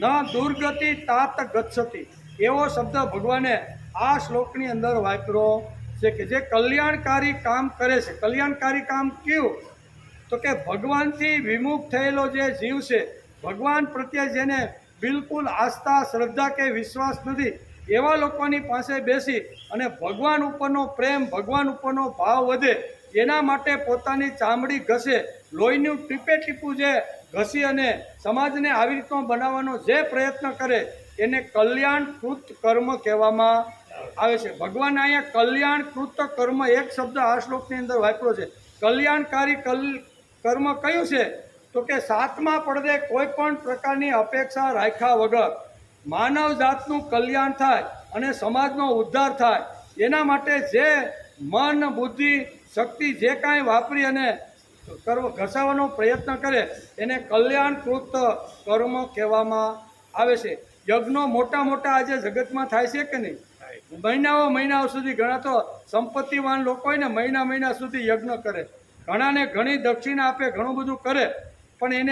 ન દુર્ગતિ તાત ગચ્છતિ એવો શબ્દ ભગવાને આ શ્લોકની અંદર વાપર્યો છે કે જે કલ્યાણકારી કામ કરે છે. કલ્યાણકારી કામ કયું? તો કે ભગવાનથી વિમુખ થયેલો જે જીવ છે, ભગવાન પ્રત્યે જેને બિલકુલ આસ્થા, શ્રદ્ધા કે વિશ્વાસ નથી એવા લોકોની પાસે બેસી અને ભગવાન ઉપરનો પ્રેમ, ભગવાન ઉપરનો ભાવ વધે એના માટે પોતાની ચામડી ઘસે, લોહીનું ટીપે ટીપું જે ઘસી અને સમાજને આવી રીતનો બનાવવાનો જે પ્રયત્ન કરે એને કલ્યાણકૃત કર્મ કહેવામાં આવે છે. ભગવાન અહીંયા કલ્યાણકૃત કર્મ એક શબ્દ આ શ્લોકની અંદર વાપર્યો છે. કલ્યાણકારી કર્મ કયું છે? તો કે 7મા પડદે કોઈ પણ પ્રકારની અપેક્ષા રાખ્યા વગર માનવ જાતનું કલ્યાણ થાય અને સમાજનો ઉદ્ધાર થાય એના માટે જે મન, બુદ્ધિ, શક્તિ જે કાંઈ વાપરી અને ઘસાવાનો પ્રયત્ન કરે એને કલ્યાણકૃત કર્મ કહેવામાં આવે છે. યજ્ઞો મોટા આજે જગતમાં થાય છે કે નહીં? મહિનાઓ સુધી ઘણા તો સંપત્તિવાન લોકો હોય ને મહિના સુધી યજ્ઞ કરે, ઘણાને ઘણી દક્ષિણા આપે, ઘણું બધું કરે, પણ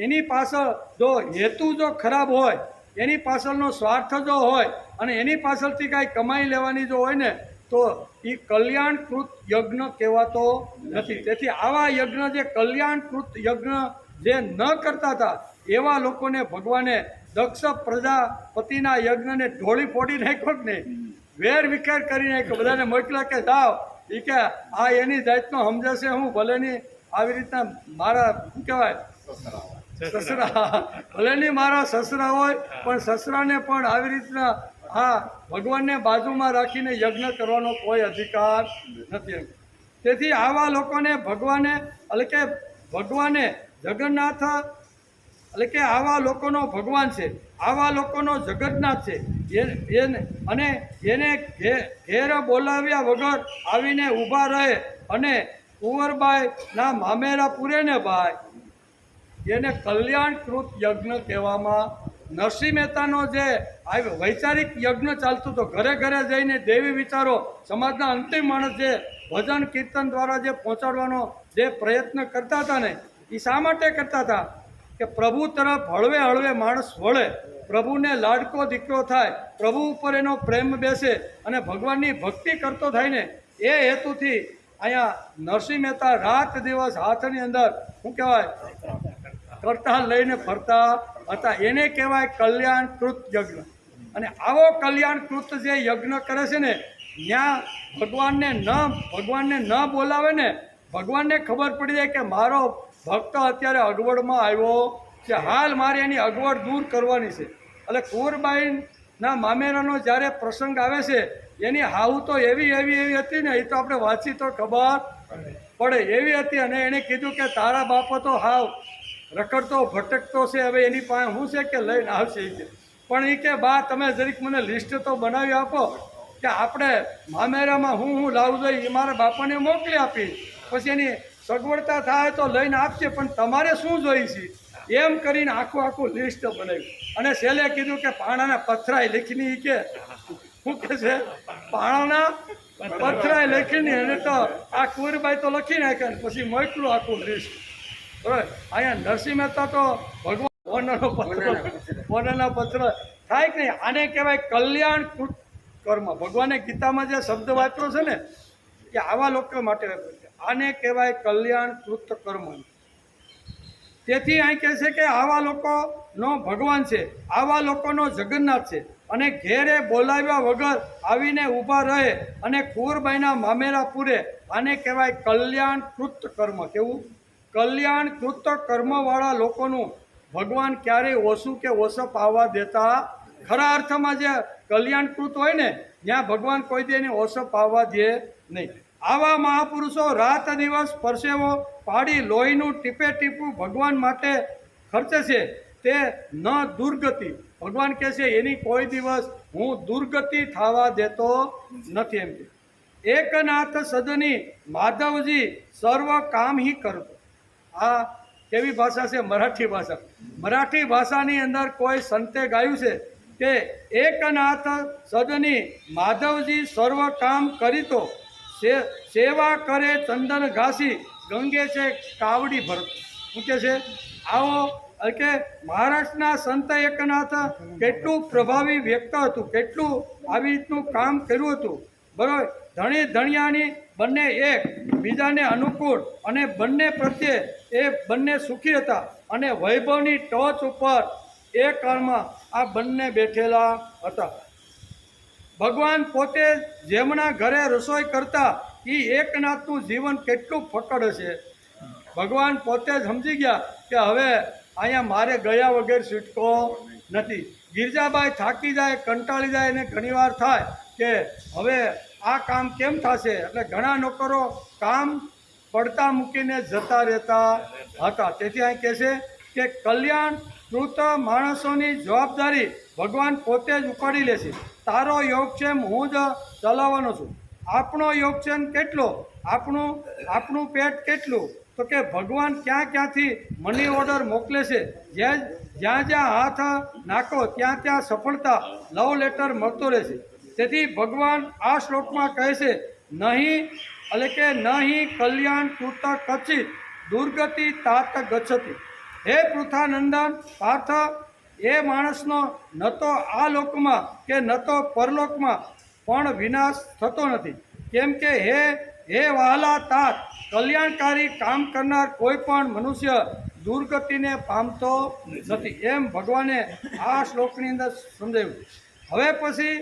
એની પાછળ જો હેતુ જો ખરાબ હોય, એની પાછળનો સ્વાર્થ જો હોય અને એની પાછળથી કાંઈ કમાઈ લેવાની જો હોય ને તો એ કલ્યાણકૃત યજ્ઞ કહેવાતો નથી. તેથી આવા યજ્ઞ જે કલ્યાણકૃત યજ્ઞ જે ન કરતા હતા એવા લોકોને ભગવાને દક્ષ પ્રજાપતિના યજ્ઞને ઢોળી ફોડી નાખ્યો કે નહીં, વેર વિખેર કરી નાખ્યો. બધાને મોકલા કે જાઓ, એ કે આ એની જાતનો સમજાશે હું ભલેની આવી રીતના મારા શું કહેવાય સસરા, ભલેની મારા સસરા હોય પણ સસરાને પણ આવી રીતના હા ભગવાનને બાજુમાં રાખીને યજ્ઞ કરવાનો કોઈ અધિકાર નથી. તેથી આવા લોકોને ભગવાને જગન્નાથ એટલે કે આવા લોકોનો ભગવાન છે, આવા લોકોનો જગન્નાથ છે. અને એને ઘેર બોલાવ્યા વગર આવીને ઊભા રહે અને કુંવરબાઈના મામેરા પૂરે ને ભાઈ એને કલ્યાણકૃત યજ્ઞ કહેવામાં. નરસિંહ મહેતાનો જે વૈચારિક યજ્ઞ ચાલતું હતો, ઘરે જઈને દેવી વિચારો સમાજના અંતિમ માણસ જે ભજન કીર્તન દ્વારા જે પહોંચાડવાનો જે પ્રયત્ન કરતા હતા ને એ શા માટે કરતા હતા કે પ્રભુ તરફ હળવે હળવે માણસ વળે, પ્રભુને લાડકો દીકરો થાય, પ્રભુ ઉપર એનો પ્રેમ બેસે અને ભગવાનની ભક્તિ કરતો થાય ને એ હેતુથી અહીંયા નરસિંહ મહેતા રાત દિવસ હાથની અંદર શું કહેવાય કરતા લઈને ફરતા હતા. એને કહેવાય કલ્યાણકૃત યજ્ઞ. અને આવો કલ્યાણકૃત જે યજ્ઞ કરે છે ને ત્યાં ભગવાનને ન બોલાવે ને ભગવાનને ખબર પડી જાય કે મારો ભક્ત અત્યારે અગવડમાં આવ્યો છે, હાલ મારે એની અગવડ દૂર કરવાની છે. એટલે કુંવરબાઈના મામેરાનો જ્યારે પ્રસંગ આવે છે એની હાવ તો એવી હતી ને, એ તો આપણે વાંચી તો ખબર પડે એવી હતી. અને એણે કીધું કે તારા બાપો તો હાવ રખડતો ભટકતો છે, હવે એની પાસે શું છે કે લઈને આવશે એ કે. પણ એ કે બા તમે જરીક મને લિસ્ટ તો બનાવી આપો કે આપણે મામેરામાં હું લાવવું જોઈએ, એ મારા બાપાને મોકલી આપી, પછી એની સગવડતા થાય તો લઈને આપશે, પણ તમારે શું જોઈએ છે એમ કરીને આખું લિસ્ટ બનાવ્યું. અને છેલ્લે કીધું કે પાણાના પથરાય લખીને એ કે શું કે છે પાણાના પથરાય લખીને એને તો આ કુંવરબાઈ તો લખી નાખે ને પછી મોકલું આખું લિસ્ટ. બરાબર. અહીંયા નરસિંહ મહેતા તો ભગવાન ઓનરના પત્ર થાય કે નહીં, આને કહેવાય કલ્યાણકૃત કર્મ. ભગવાને ગીતામાં જે શબ્દ વાપર્યો છે ને કે આવા લોકો માટે આને કહેવાય કલ્યાણકૃત કર્મ. તેથી અહીં કહે છે કે આવા લોકોનો ભગવાન છે, આવા લોકોનો જગન્નાથ છે, અને ઘેરે બોલાવ્યા વગર આવીને ઊભા રહે અને કુંવરબાઈના મામેરા પૂરે, આને કહેવાય કલ્યાણકૃત કર્મ. કેવું? કલ્યાણકૃત કર્મવાળા લોકોનું ભગવાન ક્યારેય ઓછું કે ઓછપ આવવા દેતા. ખરા અર્થમાં જે કલ્યાણકૃત હોય ને ત્યાં ભગવાન કોઈ દી એને ઓછપ આવવા દે નહીં. આવા મહાપુરુષો રાત દિવસ પરસેવો પાડી લોહીનું ટીપે ટીપું ભગવાન માટે ખર્ચે છે, તે ન દુર્ગતિ. ભગવાન કહે છે એની કોઈ દિવસ હું દુર્ગતિ થવા દેતો નથી. એમ કે એકનાથ સદની માધવજી સર્વ કામ હી કરતો. આ કેવી ભાષા છે? મરાઠી ભાષા. મરાઠી ભાષાની અંદર કોઈ સંતે ગાયું છે કે એકનાથ સદની માધવજી સર્વ કામ કરીતો, સેવા કરે ચંદન ઘાસી, ગંગે છે કાવડી ભરતો. શું કે છે? આવો કે મહારાષ્ટ્રના સંત એકનાથ કેટલું પ્રભાવી વ્યક્ત હતું, કેટલું આવી રીતનું કામ કર્યું હતું. બરાબર. ધણી ધણિયાની બંને એક બીજાને અનુકૂળ અને બંને પ્રત્યે એ બંને સુખી હતા અને વૈભવની ટોચ ઉપર એ કાળમાં આ બંને બેઠેલા હતા. ભગવાન પોતે જેમના ઘરે રસોઈ કરતા એ એકનાથનું જીવન કેટલું ફકડ છે. ભગવાન પોતે જ સમજી ગયા કે હવે અહીંયા મારે ગયા વગર છૂટકો નથી. ગિરજાબાઈ થાકી જાય, કંટાળી જાય અને ઘણીવાર થાય કે હવે આ કામ કેમ થશે, એટલે ઘણા નોકરો કામ પડતા મૂકીને જતા રહેતા હતા. તેથી અહીં કહે છે કે કલ્યાણકૃત માણસોની જવાબદારી ભગવાન પોતે જ ઉપાડી લે છે. તારો યોગક્ષેમ હું જ ચલાવવાનો છું. આપણો યોગક્ષેમ કેટલો, આપણું પેટ કેટલું, તો કે ભગવાન ક્યાંથી મની ઓર્ડર મોકલે છે. જ્યાં હાથ નાખો ત્યાં સફળતા લવ લેટર મળતો રહે છે. તેથી ભગવાન આ શ્લોકમાં કહે છે નહીં કલ્યાણકૃત કચિત દુર્ગતિ તાત ગચ્છતિ. હે પૃથાનંદન પાર્થ, એ માણસનો ન તો આ લોકમાં કે ન તો પરલોકમાં પણ વિનાશ થતો નથી. કેમ કે હે વહાલા તાત, કલ્યાણકારી કામ કરનાર કોઈ પણ મનુષ્ય દુર્ગતિને પામતો નથી. એમ ભગવાને આ શ્લોકની અંદર સમજાવ્યું. હવે પછી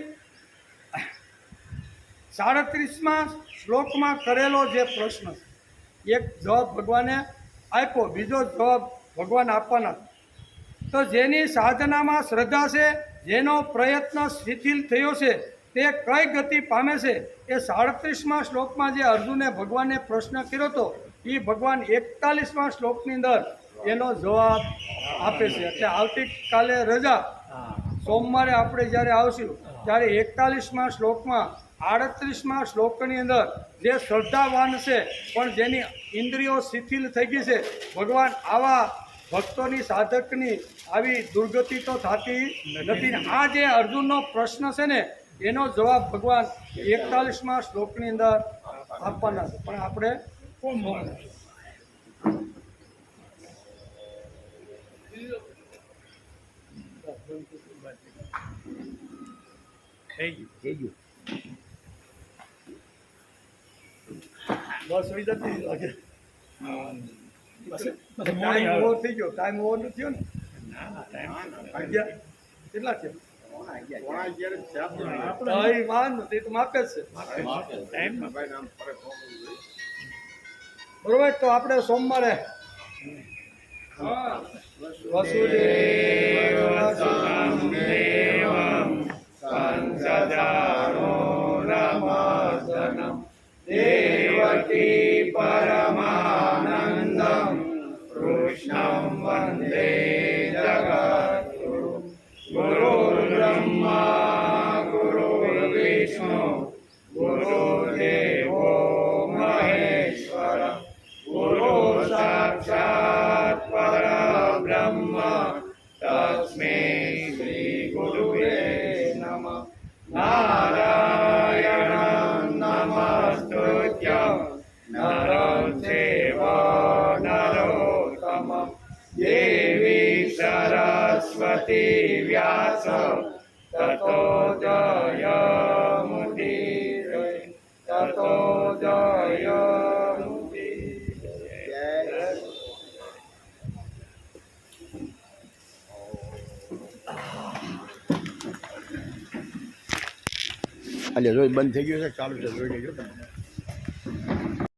37મા શ્લોકમાં કરેલો જે પ્રશ્ન, એક જવાબ ભગવાને આપ્યો, બીજો જવાબ ભગવાન આપવાના. તો જેની સાધનામાં શ્રદ્ધા છે, જેનો પ્રયત્ન શિથિલ થયો છે, તે કઈ ગતિ પામે છે? એ 37મા શ્લોકમાં જે અર્જુને ભગવાનને પ્રશ્ન કર્યો હતો એ ભગવાન 41મા શ્લોકની અંદર એનો જવાબ આપે છે. એટલે આવતીકાલે રજા, સોમવારે આપણે જ્યારે આવશું ત્યારે 41મા શ્લોકમાં 38મા શ્લોકની અંદર જે શ્રદ્ધાવાન છે પણ જેની ઇન્દ્રિયો શિથિલ થઈ ગઈ છે, ભગવાન આવા ભક્તોની સાધકની આવી દુર્ગતિ તો થતી નથી. આ જે અર્જુનનો પ્રશ્ન છે ને એનો જવાબ ભગવાન 41મા શ્લોકની અંદર આપવાના છે. પણ આપણે થઈ ગયું. બસ હોઈ જતી લાગે પછી ટાઈમ મોડી આવે. ઓવર થઈ ગયો ટાઈમ ઓવર નથી થયો ને ના, time અગિયાર કેટલા છે આપણે ભાઈ વાંધો તે તો માપે જ છે time બરોબર તો આપણે સોમવારે વસુદેવ સુતં દેવં પંચજારો નમસ્તનમ દેવકી પરમાનંદમ કૃષ્ણં વંદે જગદ્ગુરુ ગુરુર્બ્રહ્મા ગુરુર્વિષ્ણુ ગુરુદેવો મહેશ્વર ગુરુ સાક્ષાત પરબ્રહ્મ તસ્મૈ શ્રી ગુરુવે નમઃ નારાયણં નમસ્કૃત્ય નરં ચૈવ નરોત્તમં દેવી સરસ્વતી વ્યાસ તતો જયમુદીરયે તતો જયમુદીરયે. એટલે જોઈ બંધ થઈ ગયું છે ચાલુ છે જોઈ લેજો તમે